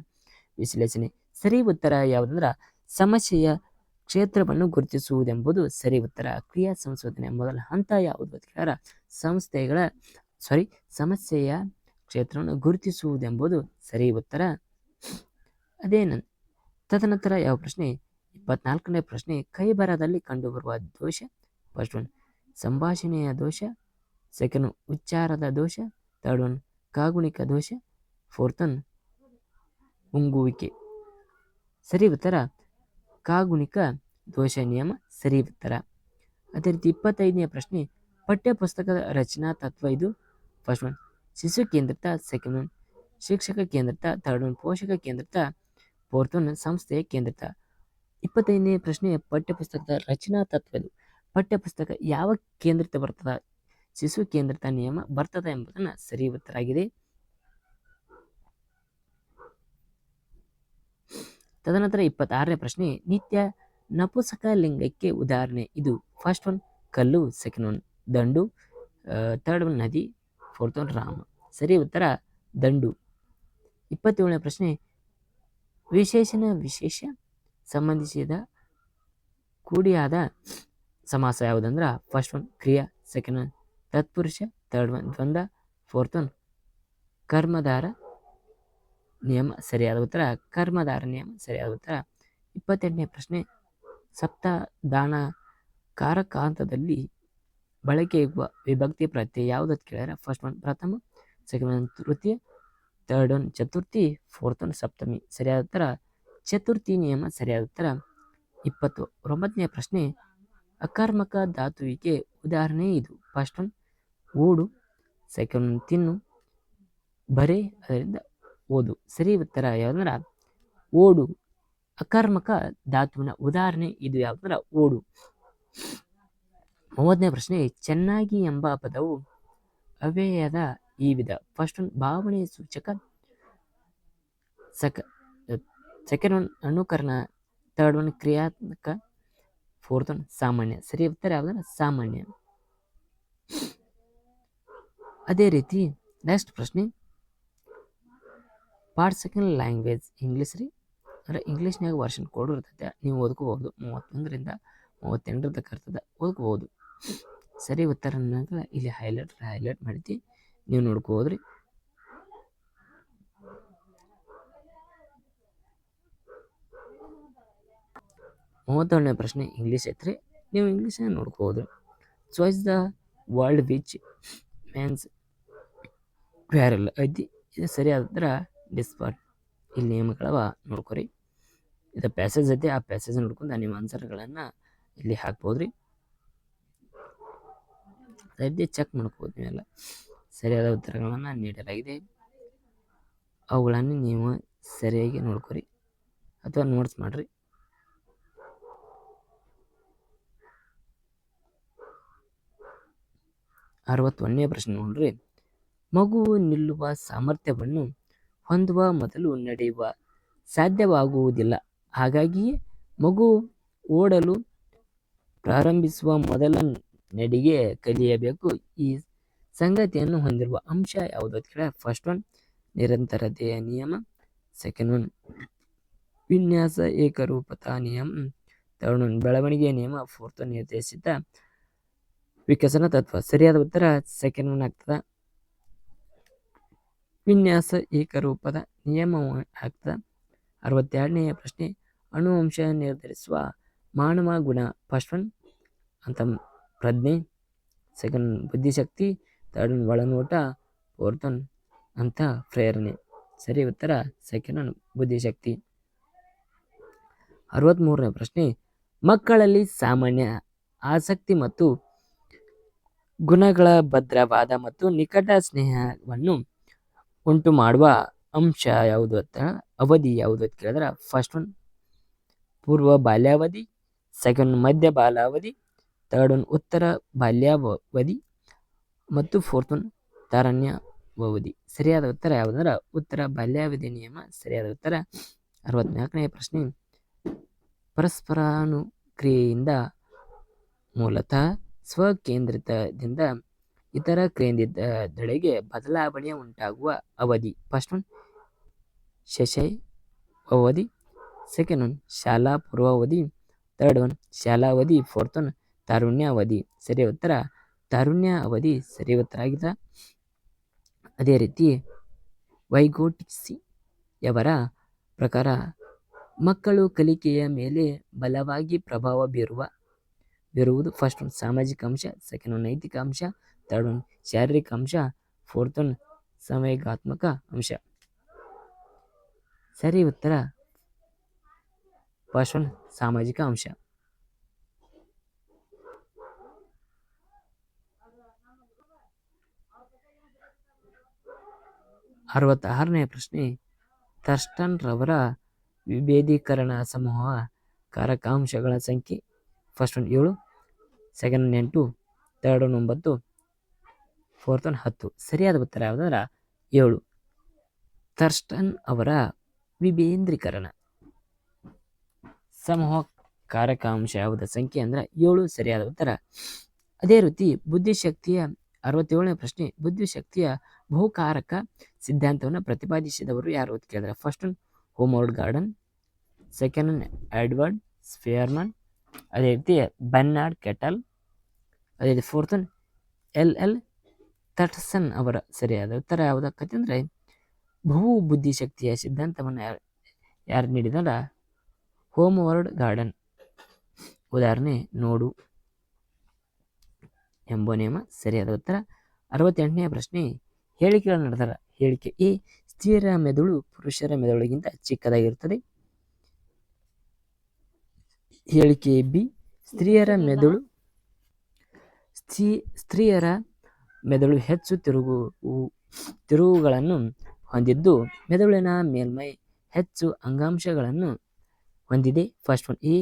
ವಿಶ್ಲೇಷಣೆ. ಸರಿ ಉತ್ತರ ಯಾವುದಂದ್ರೆ ಸಮಸ್ಯೆಯ ಕ್ಷೇತ್ರವನ್ನು ಗುರುತಿಸುವುದೆಂಬುದು ಸರಿ ಉತ್ತರ. ಕ್ರಿಯಾ ಸಂಶೋಧನೆಯ ಮೊದಲ ಹಂತ ಯಾವುದು ಅಂತ ಸಮಸ್ಯೆಯ ಕ್ಷೇತ್ರವನ್ನು ಗುರುತಿಸುವುದೆಂಬುದು ಸರಿ ಉತ್ತರ. ತದನಂತರ ಯಾವ ಪ್ರಶ್ನೆ 24ನೇ ಪ್ರಶ್ನೆ, ಕೈಬರದಲ್ಲಿ ಕಂಡುಬರುವ ದೋಷ. ಫಸ್ಟ್ ಒನ್ ಸಂಭಾಷಣೆಯ ದೋಷ, ಸೆಕೆಂಡ್ ಉಚ್ಚಾರದ ದೋಷ, ಥರ್ಡ್ ಒನ್ ಕಾಗುಣಿಕ ದೋಷ, ಫೋರ್ತ್ ಒನ್ ಉಂಗುವಿಕೆ. ಸರಿ ಉತ್ತರ ಕಾಗುಣಿಕ ದೋಷ ನಿಯಮ ಸರಿ ಉತ್ತರ. ಅದೇ ರೀತಿ 25ನೇ ಪ್ರಶ್ನೆ, ಪಠ್ಯಪುಸ್ತಕದ ರಚನಾ ತತ್ವ ಇದು. ಫಸ್ಟ್ ಒನ್ ಶಿಶು ಕೇಂದ್ರಿತ, ಸೆಕೆಂಡ್ ಒನ್ ಶಿಕ್ಷಕ ಕೇಂದ್ರಿತ, ಥರ್ಡ್ ಒನ್ ಪೋಷಕ ಕೇಂದ್ರಿತ, ಫೋರ್ತ್ ಒನ್ ಸಂಸ್ಥೆಯ ಕೇಂದ್ರಿತ. 25ನೇ ಪ್ರಶ್ನೆ, ಪಠ್ಯಪುಸ್ತಕದ ರಚನಾ ತತ್ವ ಇದು. ಪಠ್ಯಪುಸ್ತಕ ಯಾವ ಕೇಂದ್ರಿತ ಬರ್ತದ, ಶಿಶು ಕೇಂದ್ರಿತ ನಿಯಮ ಬರ್ತದ ಎಂಬುದನ್ನು ಸರಿ ಉತ್ತರ ಆಗಿದೆ. ತದನಂತರ 26ನೇ ಪ್ರಶ್ನೆ, ನಿತ್ಯ ನಪುಂಸಕ ಲಿಂಗಕ್ಕೆ ಉದಾಹರಣೆ ಇದು. ಫಸ್ಟ್ ಒನ್ ಕಲ್ಲು, ಸೆಕೆಂಡ್ ಒನ್ ದಂಡು, ಥರ್ಡ್ ಒನ್ ನದಿ, ಫೋರ್ತ್ ಒನ್ ರಾಮ. ಸರಿ ಉತ್ತರ ದಂಡು. 27ನೇ ಪ್ರಶ್ನೆ, ವಿಶೇಷಣ ವಿಶೇಷ ಸಂಬಂಧಿಸಿದ ಕೂಡಿಯಾದ ಸಮಾಸ ಯಾವುದಂದ್ರೆ ಫಸ್ಟ್ ಒನ್ ಕ್ರಿಯಾ, ಸೆಕೆಂಡ್ ಒನ್ ತತ್ಪುರುಷ, ಥರ್ಡ್ ಒನ್ ದ್ವಂದ್ವ, ಫೋರ್ತ್ ಒನ್ ಕರ್ಮಧಾರ ನಿಯಮ ಸರಿಯಾದ ಉತ್ತರ. ಕರ್ಮಧಾರ ನಿಯಮ ಸರಿಯಾದ ಉತ್ತರ. 28ನೇ ಪ್ರಶ್ನೆ, ಸಪ್ತದಾನ ಕಾರಕಾಂತದಲ್ಲಿ ಬಳಕೆಯಾಗುವ ವಿಭಕ್ತಿ ಪ್ರತ್ಯಯ ಯಾವುದು ಅಂತ ಕೇಳಿದ್ರೆ ಫಸ್ಟ್ ಒನ್ ಪ್ರಥಮ, ಸೆಕೆಂಡ್ ಒನ್ ತೃತೀಯ, ಥರ್ಡ್ ಒನ್ ಚತುರ್ಥಿ, ಫೋರ್ತ್ ಒನ್ ಸಪ್ತಮಿ. ಸರಿಯಾದ ಉತ್ತರ ಚತುರ್ಥಿ ನಿಯಮ ಸರಿಯಾದ ಉತ್ತರ. 29ನೇ ಪ್ರಶ್ನೆ, ಅಕರ್ಮಕ ಧಾತುವಿಗೆ ಉದಾಹರಣೆ ಇದು. ಫಸ್ಟ್ ಒನ್ ಓಡು, ಸೆಕೆಂಡ್ ಒನ್ ತಿನ್ನು, ಬರೆ ಅದರಿಂದ ಓದು. ಸರಿ ಉತ್ತರ ಯಾವುದಂದ್ರೆ ಓಡು ಅಕರ್ಮಕ ಧಾತುವಿನ ಉದಾಹರಣೆ ಇದು ಯಾವುದಂದ್ರೆ ಓಡು. 30ನೇ ಪ್ರಶ್ನೆ, ಚೆನ್ನಾಗಿ ಎಂಬ ಪದವು ಅವ್ಯಯದ ಈ ವಿಧ. ಫಸ್ಟ್ ಒನ್ ಭಾವನೆ ಸೂಚಕ, ಸೆಕೆಂಡ್ ಒನ್ ಅನುಕರಣ, ಥರ್ಡ್ ಒನ್ ಕ್ರಿಯಾತ್ಮಕ, ಫೋರ್ತ್ ಒನ್ ಸಾಮಾನ್ಯ. ಸರಿ ಉತ್ತರ ಯಾವುದಂದ್ರೆ ಸಾಮಾನ್ಯ. ಅದೇ ರೀತಿ ನೆಕ್ಸ್ಟ್ ಪ್ರಶ್ನೆ, ಪಾರ್ಟ್ಸಿಕಲ್ ಲ್ಯಾಂಗ್ವೇಜ್ ಇಂಗ್ಲೀಷ್ ರೀ. ಅಂದರೆ ಇಂಗ್ಲೀಷ್ನಾಗ ವರ್ಷನ್ ಕೋಡ್ ಇರ್ತೈತೆ, ನೀವು ಓದ್ಕೋಬೋದು. 31ರಿಂದ 38 ತನಕ ಇರ್ತದೆ, ಓದ್ಕೋಬೋದು. ಸರಿ ಉತ್ತರನಾಗ ಇಲ್ಲಿ ಹೈಲೈಟ್ ಮಾಡ್ತಿ, ನೀವು ನೋಡ್ಕೋದ್ರಿ. ಮೂವತ್ತೊಂದನೇ ಪ್ರಶ್ನೆ ಇಂಗ್ಲೀಷ್ ಐತ್ರಿ, ನೀವು ಇಂಗ್ಲೀಷ್ನ ನೋಡ್ಕೋಬೋದು. Choose the word which means parallel ಐತಿ, ಇದು ಸರಿಯಾದ ಡಿಸ್ಪಾರ್ಟ್. ಇಲ್ಲಿ ನಿಯಮಗಳವ ನೋಡ್ಕೊರಿ. ಇದು ಪ್ಯಾಸೇಜ್ ಐತಿ, ಆ ಪ್ಯಾಸೇಜ್ ನೋಡ್ಕೊಂಡು ನಿಮ್ಮ ಆನ್ಸರ್ಗಳನ್ನು ಇಲ್ಲಿ ಹಾಕ್ಬೋದ್ರಿ. ಅದೇ ಚೆಕ್ ಮಾಡ್ಕೋಬೋದು ನೀವೆಲ್ಲ. ಸರಿಯಾದ ಉತ್ತರಗಳನ್ನು ನೀಡಲಾಗಿದೆ, ಅವುಗಳನ್ನು ನೀವು ಸರಿಯಾಗಿ ನೋಡ್ಕೊರಿ ಅಥವಾ ನೋಟ್ಸ್ ಮಾಡ್ರಿ. 61ನೇ ಪ್ರಶ್ನೆ ನೋಡ್ರಿ. ಮಗುವು ನಿಲ್ಲುವ ಸಾಮರ್ಥ್ಯವನ್ನು ಹೊಂದುವ ಮೊದಲು ನಡೆಯುವ ಸಾಧ್ಯವಾಗುವುದಿಲ್ಲ, ಹಾಗಾಗಿಯೇ ಮಗು ಓಡಲು ಪ್ರಾರಂಭಿಸುವ ಮೊದಲ ನಡಿಗೆ ಕಲಿಯಬೇಕು. ಈ ಸಂಗತಿಯನ್ನು ಹೊಂದಿರುವ ಅಂಶ ಯಾವುದು ಅಂತ ಕೇಳ. ಫಸ್ಟ್ ಒನ್ ನಿರಂತರತೆಯ ನಿಯಮ, ಸೆಕೆಂಡ್ ಒನ್ ವಿನ್ಯಾಸ ಏಕರೂಪತಾ ನಿಯಮ, ಥರ್ಡ್ ಒನ್ ಬೆಳವಣಿಗೆಯ ನಿಯಮ, ಫೋರ್ತ್ ಒನ್ ನಿರ್ದೇಶಿತ ವಿಕಸನ ತತ್ವ. ಸರಿಯಾದ ಉತ್ತರ ಸೆಕೆಂಡ್ ಒನ್ ಆಗ್ತದ, ವಿನ್ಯಾಸ ಏಕರೂಪದ ನಿಯಮ ಆಗ್ತದ. 62ನೇ ಪ್ರಶ್ನೆ ಅಣುವಂಶ ನಿರ್ಧರಿಸುವ ಮಾನವ ಗುಣ. ಫಸ್ಟ್ ಒನ್ ಅಂತ ಪ್ರಜ್ಞೆ, ಸೆಕೆಂಡ್ ಬುದ್ಧಿಶಕ್ತಿ, ಥರ್ಡ್ ಒನ್ ಒಳನೋಟ, ಫೋರ್ತ್ ಒನ್ ಅಂತ ಪ್ರೇರಣೆ. ಸರಿ ಉತ್ತರ ಸೆಕೆಂಡ್ ಒನ್ ಬುದ್ಧಿಶಕ್ತಿ. 63ನೇ ಪ್ರಶ್ನೆ ಮಕ್ಕಳಲ್ಲಿ ಸಾಮಾನ್ಯ ಆಸಕ್ತಿ ಮತ್ತು ಗುಣಗಳ ಭದ್ರವಾದ ಮತ್ತು ನಿಕಟ ಸ್ನೇಹವನ್ನು ಉಂಟು ಮಾಡುವ ಅಂಶ ಯಾವುದು ಅಂತ, ಅವಧಿ ಯಾವುದು ಅಂತ ಕೇಳಿದ್ರೆ ಫಸ್ಟ್ ಒನ್ ಪೂರ್ವ ಬಾಲ್ಯಾವಧಿ, ಸೆಕೆಂಡ್ ಮಧ್ಯ ಬಾಲ್ಯಾವಧಿ, ಥರ್ಡ್ ಒನ್ ಉತ್ತರ ಬಾಲ್ಯಾವಧಿ ಮತ್ತು ಫೋರ್ತ್ ಒನ್ ತಾರುಣ್ಯಾವಧಿ. ಸರಿಯಾದ ಉತ್ತರ ಯಾವುದಂದ್ರೆ ಉತ್ತರ ಬಾಲ್ಯಾವಧಿ ನಿಯಮ ಸರಿಯಾದ ಉತ್ತರ. 64ನೇ ಪ್ರಶ್ನೆ ಪರಸ್ಪರಾನುಕ್ರಿಯೆಯಿಂದ ಮೂಲತಃ ಸ್ವಕೇಂದ್ರಿತದಿಂದ ಇತರ ಕೇಂದ್ರಿತದೆಡೆಗೆ ಬದಲಾವಣೆ ಉಂಟಾಗುವ ಅವಧಿ. ಫಸ್ಟ್ ಒನ್ ಶೈಶವಾವಧಿ, ಸೆಕೆಂಡ್ ಒನ್ ಶಾಲಾ ಪೂರ್ವಾವಧಿ, ಥರ್ಡ್ ಒನ್ ಶಾಲಾವಧಿ, ಫೋರ್ತ್ ಒನ್ ತಾರುಣ್ಯಾವಧಿ. ಸರಿ ಉತ್ತರ ತಾರುಣ್ಯ ಅವಧಿ ಸರಿ ಉತ್ತರ ಆಗಿದೆ. ಅದೇ ರೀತಿ ವೈಗೋಟಿಸಿಯವರ ಪ್ರಕಾರ ಮಕ್ಕಳು ಕಲಿಕೆಯ ಮೇಲೆ ಬಲವಾಗಿ ಪ್ರಭಾವ ಬೀರುವುದು ಫಸ್ಟ್ ಒನ್ ಸಾಮಾಜಿಕ ಅಂಶ, ಸೆಕೆಂಡ್ ಒನ್ ನೈತಿಕ ಅಂಶ, ಥರ್ಡ್ ಒನ್ ಶಾರೀರಿಕ ಅಂಶ, ಫೋರ್ತ್ ಒನ್ ಸಂವೇಗಾತ್ಮಕ ಅಂಶ. ಸರಿ ಉತ್ತರ ಫಸ್ಟ್ ಒನ್ ಸಾಮಾಜಿಕ ಅಂಶ. 66ನೇ ಪ್ರಶ್ನೆ ಥರ್ಸ್ಟನ್ ರವರ ವಿಭೇದೀಕರಣ ಸಮೂಹ ಕಾರಕಾಂಶಗಳ ಸಂಖ್ಯೆ. First one 7, second one 8, third one 9, fourth one 10. ಸರಿಯಾದ ಉತ್ತರ ಯಾವುದಂದ್ರೆ 7. ಥರ್ಸ್ಟನ್ ಅವರ ವಿಭೇದೀಕರಣ ಸಮೂಹ ಕಾರಕಾಂಶ ಯಾವುದ ಸಂಖ್ಯೆ ಅಂದ್ರೆ 7 ಸರಿಯಾದ ಉತ್ತರ. ಅದೇ ರೀತಿ ಬುದ್ಧಿಶಕ್ತಿಯ 67ನೇ ಪ್ರಶ್ನೆ ಬುದ್ಧಿಶಕ್ತಿಯ ಬಹುಕಾರಕ ಸಿದ್ಧಾಂತವನ್ನು ಪ್ರತಿಪಾದಿಸಿದವರು ಯಾರು ಅಂತ ಕೇಳಿದ್ರೆ first one Howard Gardner, second one Edward Spearman, ಅದೇ ರೀತಿ ಬರ್ನಾರ್ಡ್ ಕೆಟಲ್, ಅದೇ ರೀತಿ ಫೋರ್ತ್ ಒನ್ ಎಲ್ ಥರ್ಸ್ಟನ್ ಅವರ. ಸರಿಯಾದ ಉತ್ತರ ಯಾವುದಾಕತಿ ಅಂದರೆ ಬಹು ಬುದ್ಧಿಶಕ್ತಿಯ ಸಿದ್ಧಾಂತವನ್ನು ಯಾರು ನೀಡಿದಾರ ಹೋಮೋವರ್ಡ್ ಗಾರ್ಡನ್. ಉದಾಹರಣೆ ನೋಡು ಎಂಬ ನಿಯಮ ಸರಿಯಾದ ಉತ್ತರ. 68ನೇ ಪ್ರಶ್ನೆ ಹೇಳಿಕೆಗಳು ನಡೆದಾರ. ಹೇಳಿಕೆ ಎ ಸ್ತ್ರೀಯರ ಮೆದುಳು ಪುರುಷರ ಮೆದುಳಿಗಿಂತ ಚಿಕ್ಕದಾಗಿರುತ್ತದೆ. ಹೇಳಿಕೆ ಬಿ ಸ್ತ್ರೀಯರ ಮೆದುಳು ಹೆಚ್ಚು ತಿರುವುಗಳನ್ನು ಹೊಂದಿದ್ದು ಮೆದುಳಿನ ಮೇಲ್ಮೈ ಹೆಚ್ಚು ಅಂಗಾಂಶಗಳನ್ನು ಹೊಂದಿದೆ. ಫಸ್ಟ್ ಒನ್ ಎ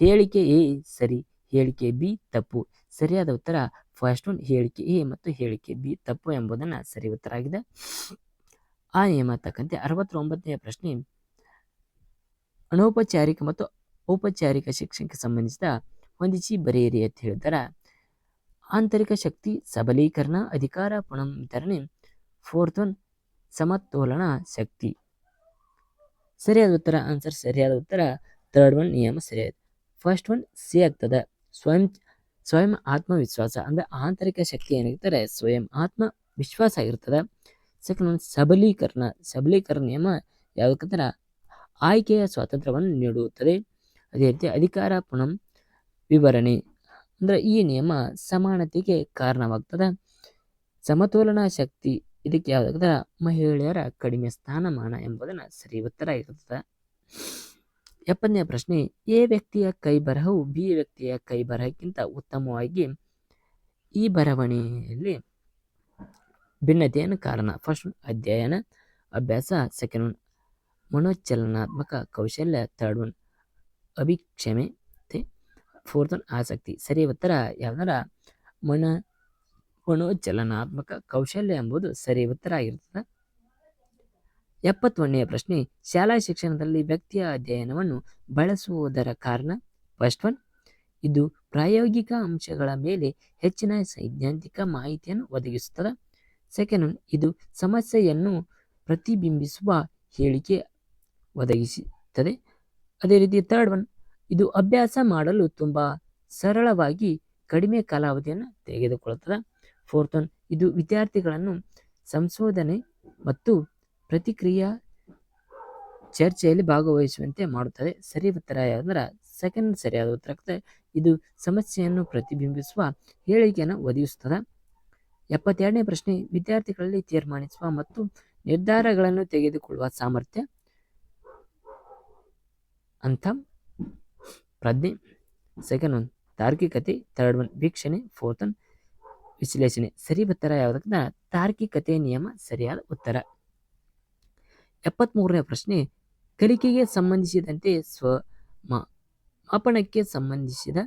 ಹೇಳಿಕೆ ಎ ಸರಿ, ಹೇಳಿಕೆ ಬಿ ತಪ್ಪು. ಸರಿಯಾದ ಉತ್ತರ ಫಸ್ಟ್ ಒನ್ ಹೇಳಿಕೆ ಎ ಮತ್ತು ಹೇಳಿಕೆ ಬಿ ತಪ್ಪು ಎಂಬುದನ್ನು ಸರಿ ಉತ್ತರ ಆಗಿದೆ. ಆ ನಿಯಮ ತಕ್ಕಂತೆ 69ನೇ ಪ್ರಶ್ನೆ ಅನೌಪಚಾರಿಕ ಮತ್ತು ಔಪಚಾರಿಕ ಶಿಕ್ಷಣಕ್ಕೆ ಸಂಬಂಧಿಸಿದ ಹೊಂದಿಸಿ ಬರೆಯಿರಿ ಅಂತ ಹೇಳಿದಾರ. ಆಂತರಿಕ ಶಕ್ತಿ ಸಬಲೀಕರಣ, ಅಧಿಕಾರ ಪುನಃ ವಿತರಣೆ, ಫೋರ್ತ್ ಒನ್ ಸಮತೋಲನ ಶಕ್ತಿ. ಸರಿಯಾದ ಉತ್ತರ ಆನ್ಸರ್ ಸರಿಯಾದ ಉತ್ತರ ಥರ್ಡ್ ಒನ್ ನಿಯಮ ಸರಿಯಾದ. ಫಸ್ಟ್ ಒನ್ ಸಿ ಆಗ್ತದೆ. ಸ್ವಯಂ ಆತ್ಮವಿಶ್ವಾಸ ಅಂದರೆ ಆಂತರಿಕ ಶಕ್ತಿ ಏನಾಗಿರ್ತಾರೆ ಸ್ವಯಂ ಆತ್ಮವಿಶ್ವಾಸ ಆಗಿರ್ತದೆ. ಸೆಕೆಂಡ್ ಒನ್ ಸಬಲೀಕರಣ ನಿಯಮ ಯಾವುದಕ್ಕಂದ್ರೆ ಆಯ್ಕೆಯ ಸ್ವಾತಂತ್ರ್ಯವನ್ನು ನೀಡುತ್ತದೆ. ಅದೇ ರೀತಿ ಅಧಿಕಾರ ಪುನಃ ವಿವರಣೆ ಅಂದರೆ ಈ ನಿಯಮ ಸಮಾನತೆಗೆ ಕಾರಣವಾಗ್ತದೆ. ಸಮತೋಲನ ಶಕ್ತಿ ಇದಕ್ಕೆ ಯಾವುದಾದ್ರೆ ಮಹಿಳೆಯರ ಕಡಿಮೆ ಸ್ಥಾನಮಾನ ಎಂಬುದನ್ನು ಸರಿ ಉತ್ತರ ಇರುತ್ತದೆ. 70ನೇ ಪ್ರಶ್ನೆ, ಎ ವ್ಯಕ್ತಿಯ ಕೈ ಬರಹವು ಬಿ ವ್ಯಕ್ತಿಯ ಕೈ ಬರಹಕ್ಕಿಂತ ಉತ್ತಮವಾಗಿ ಈ ಬರವಣಿಗೆಯಲ್ಲಿ ಭಿನ್ನತೆಯನ್ನು ಕಾರಣ. ಫಸ್ಟ್ ಅಧ್ಯಯನ ಅಭ್ಯಾಸ, ಸೆಕೆಂಡ್ ಒನ್ ಮನೋಚಲನಾತ್ಮಕ ಕೌಶಲ್ಯ, ಥರ್ಡ್ ಒನ್ ಅಭಿಕ್ಷಮತೆ, ಫೋರ್ತ್ ಒನ್ ಆಸಕ್ತಿ. ಸರಿ ಉತ್ತರ ಯಾವ್ದಾರ ಮನೋಚಲನಾತ್ಮಕ ಕೌಶಲ್ಯ ಎಂಬುದು ಸರಿ ಉತ್ತರ ಆಗಿರ್ತದೆ. 71ನೇ ಪ್ರಶ್ನೆ, ಶಾಲಾ ಶಿಕ್ಷಣದಲ್ಲಿ ವ್ಯಕ್ತಿಯ ಅಧ್ಯಯನವನ್ನು ಬಳಸುವುದರ ಕಾರಣ. ಫಸ್ಟ್ ಒನ್ ಇದು ಪ್ರಾಯೋಗಿಕ ಅಂಶಗಳ ಮೇಲೆ ಹೆಚ್ಚಿನ ಸೈದ್ಧಾಂತಿಕ ಮಾಹಿತಿಯನ್ನು ಒದಗಿಸುತ್ತದೆ. ಸೆಕೆಂಡ್ ಒನ್ ಇದು ಸಮಸ್ಯೆಯನ್ನು ಪ್ರತಿಬಿಂಬಿಸುವ ಹೇಳಿಕೆ ಒದಗಿಸುತ್ತದೆ. ಅದೇ ರೀತಿ ಥರ್ಡ್ ಒನ್ ಇದು ಅಭ್ಯಾಸ ಮಾಡಲು ತುಂಬ ಸರಳವಾಗಿ ಕಡಿಮೆ ಕಾಲಾವಧಿಯನ್ನು ತೆಗೆದುಕೊಳ್ಳುತ್ತದೆ. ಫೋರ್ತ್ ಒನ್ ಇದು ವಿದ್ಯಾರ್ಥಿಗಳನ್ನು ಸಂಶೋಧನೆ ಮತ್ತು ಪ್ರತಿಕ್ರಿಯಾ ಚರ್ಚೆಯಲ್ಲಿ ಭಾಗವಹಿಸುವಂತೆ ಮಾಡುತ್ತದೆ. ಸರಿ ಉತ್ತರ ಯಾವುದಂದ್ರೆ ಸೆಕೆಂಡ್ ಸರಿಯಾದ ಉತ್ತರ ಆಗ್ತದೆ. ಇದು ಸಮಸ್ಯೆಯನ್ನು ಪ್ರತಿಬಿಂಬಿಸುವ ಹೇಳಿಕೆಯನ್ನು ಒದಗಿಸುತ್ತದೆ. 72ನೇ ಪ್ರಶ್ನೆ, ವಿದ್ಯಾರ್ಥಿಗಳಲ್ಲಿ ತೀರ್ಮಾನಿಸುವ ಮತ್ತು ನಿರ್ಧಾರಗಳನ್ನು ತೆಗೆದುಕೊಳ್ಳುವ ಸಾಮರ್ಥ್ಯ ಅಂತ ಪ್ರಜ್ಞೆ. ಸೆಕೆಂಡ್ ಒನ್ ತಾರ್ಕಿಕತೆ, ಥರ್ಡ್ ಒನ್ ವೀಕ್ಷಣೆ, ಫೋರ್ತ್ ಒನ್ ವಿಶ್ಲೇಷಣೆ. ಸರಿ ಉತ್ತರ ಯಾವುದಕ್ಕೆ ತಾರ್ಕಿಕತೆ ನಿಯಮ ಸರಿಯಾದ ಉತ್ತರ. 73ನೇ ಪ್ರಶ್ನೆ, ಕಲಿಕೆಗೆ ಸಂಬಂಧಿಸಿದಂತೆ ಮಾಪನಕ್ಕೆ ಸಂಬಂಧಿಸಿದ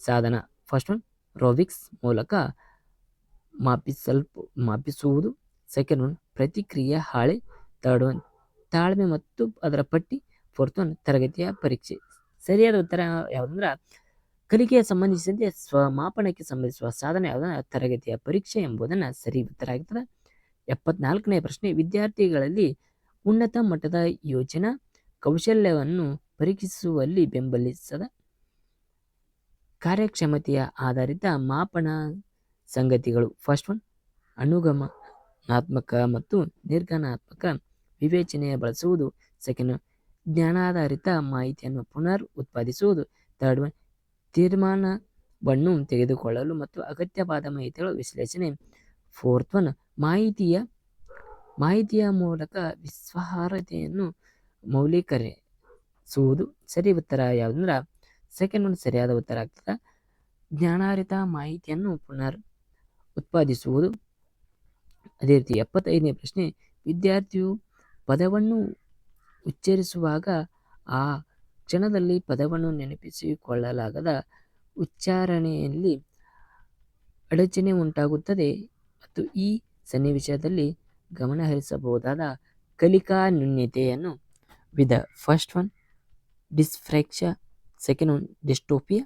ಸಾಧನ. ಫಸ್ಟ್ ಒನ್ ರೋಬಿಕ್ಸ್ ಮೂಲಕ ಮಾಪಿಸುವುದು, ಸೆಕೆಂಡ್ ಒನ್ ಪ್ರತಿಕ್ರಿಯೆ ಹಾಳೆ, ಥರ್ಡ್ ಒನ್ ತಾಳ್ಮೆ ಮತ್ತು ಅದರ ಪಟ್ಟಿ, ಫೋರ್ತ್ ಒನ್ ತರಗತಿಯ ಪರೀಕ್ಷೆ. ಸರಿಯಾದ ಉತ್ತರ ಯಾವುದಂದ್ರೆ ಕಲಿಕೆಗೆ ಸಂಬಂಧಿಸಿದಂತೆ ಮಾಪನಕ್ಕೆ ಸಂಬಂಧಿಸುವ ಸಾಧನ ಯಾವುದಂದ್ರೆ ತರಗತಿಯ ಪರೀಕ್ಷೆ ಎಂಬುದನ್ನು ಸರಿ ಉತ್ತರ ಆಗ್ತದೆ. 74ನೇ ಪ್ರಶ್ನೆ, ವಿದ್ಯಾರ್ಥಿಗಳಲ್ಲಿ ಉನ್ನತ ಮಟ್ಟದ ಯೋಜನಾ ಕೌಶಲ್ಯವನ್ನು ಪರೀಕ್ಷಿಸುವಲ್ಲಿ ಬೆಂಬಲಿಸದ ಕಾರ್ಯಕ್ಷಮತೆಯ ಆಧಾರಿತ ಮಾಪನ ಸಂಗತಿಗಳು. ಫಸ್ಟ್ ಒನ್ ಅನುಗಮನಾತ್ಮಕ ಮತ್ತು ನಿರ್ಗಮನಾತ್ಮಕ ವಿವೇಚನೆಯ ಬಳಸುವುದು, ಸೆಕೆಂಡ್ ಜ್ಞಾನಾಧಾರಿತ ಮಾಹಿತಿಯನ್ನು ಪುನರ್ ಉತ್ಪಾದಿಸುವುದು, ಥರ್ಡ್ ಒನ್ ತೀರ್ಮಾನವನ್ನು ತೆಗೆದುಕೊಳ್ಳಲು ಮತ್ತು ಅಗತ್ಯವಾದ ಮಾಹಿತಿಗಳ ವಿಶ್ಲೇಷಣೆ, ಫೋರ್ತ್ ಒನ್ ಮಾಹಿತಿಯ ಮೂಲಕ ವಿಶ್ವಾಸಾರ್ಹತೆಯನ್ನು ಮೌಲ್ಯೀಕರಿಸುವುದು. ಸರಿ ಉತ್ತರ ಯಾವುದಂದ್ರೆ ಸೆಕೆಂಡ್ ಒನ್ ಸರಿಯಾದ ಉತ್ತರ ಆಗ್ತದೆ. ಜ್ಞಾನಾಧಾರಿತ ಮಾಹಿತಿಯನ್ನು ಪುನರ್ ಉತ್ಪಾದಿಸುವುದು. ಅದೇ ರೀತಿ 75ನೇ ಪ್ರಶ್ನೆ, ವಿದ್ಯಾರ್ಥಿಯು ಪದವನ್ನು ಉಚ್ಚರಿಸುವಾಗ ಆ ಕ್ಷಣದಲ್ಲಿ ಪದವನ್ನು ನೆನಪಿಸಿಕೊಳ್ಳಲಾಗದ ಉಚ್ಚಾರಣೆಯಲ್ಲಿ ಅಡಚಣೆ ಉಂಟಾಗುತ್ತದೆ ಮತ್ತು ಈ ಸನ್ನಿವೇಶದಲ್ಲಿ ಗಮನಹರಿಸಬಹುದಾದ ಕಲಿಕಾ ನ್ಯೂನತೆಯನ್ನು ವಿಧ. First one dyspraxia, second one ಡಿಸ್ಟೋಪಿಯಾ,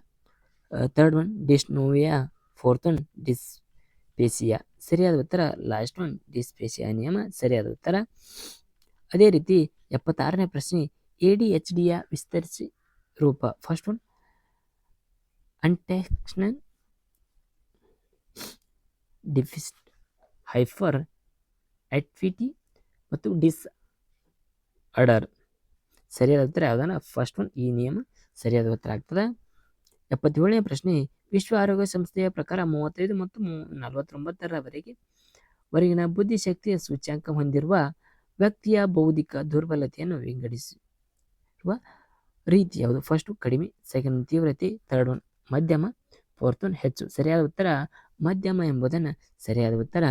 ಥರ್ಡ್ ಒನ್ ಡಿಸ್ನೋವಿಯಾ, ಫೋರ್ತ್ ಒನ್ ಡಿಸ್ಪೇಸಿಯಾ. ಸರಿಯಾದ ಉತ್ತರ ಲಾಸ್ಟ್ ಒನ್ ಡಿಸ್ಪೇಸಿಯಾ ನಿಯಮ ಸರಿಯಾದ ಉತ್ತರ. ಅದೇ ರೀತಿ 76ನೇ ಪ್ರಶ್ನೆ, ADHDಯ ವಿಸ್ತರಿಸಿ ರೂಪ. First one attention deficit hyper activity ಮತ್ತು ಡಿಸ್ಆರ್ಡರ್. ಸರಿಯಾದ ಉತ್ತರ ಯಾವುದನ್ನ ಫಸ್ಟ್ ಒನ್ ಈ ನಿಯಮ ಸರಿಯಾದ ಉತ್ತರ ಆಗ್ತದೆ. 77ನೇ ಪ್ರಶ್ನೆ, ವಿಶ್ವ ಆರೋಗ್ಯ ಸಂಸ್ಥೆಯ ಪ್ರಕಾರ 35 ಮತ್ತು 49ರವರೆಗಿನ ಬುದ್ಧಿಶಕ್ತಿಯ ಸೂಚ್ಯಂಕ ಹೊಂದಿರುವ ವ್ಯಕ್ತಿಯ ಬೌದ್ಧಿಕ ದುರ್ಬಲತೆಯನ್ನು ವಿಂಗಡಿಸಿರುವ ರೀತಿ ಯಾವುದು. ಫಸ್ಟ್ ಕಡಿಮೆ, ಸೆಕೆಂಡ್ ತೀವ್ರತೆ, ಥರ್ಡ್ ಒನ್ ಮಧ್ಯಮ, ಫೋರ್ತ್ ಒನ್ ಹೆಚ್ಚು. ಸರಿಯಾದ ಉತ್ತರ ಮಧ್ಯಮ ಎಂಬುದನ್ನು ಸರಿಯಾದ ಉತ್ತರ.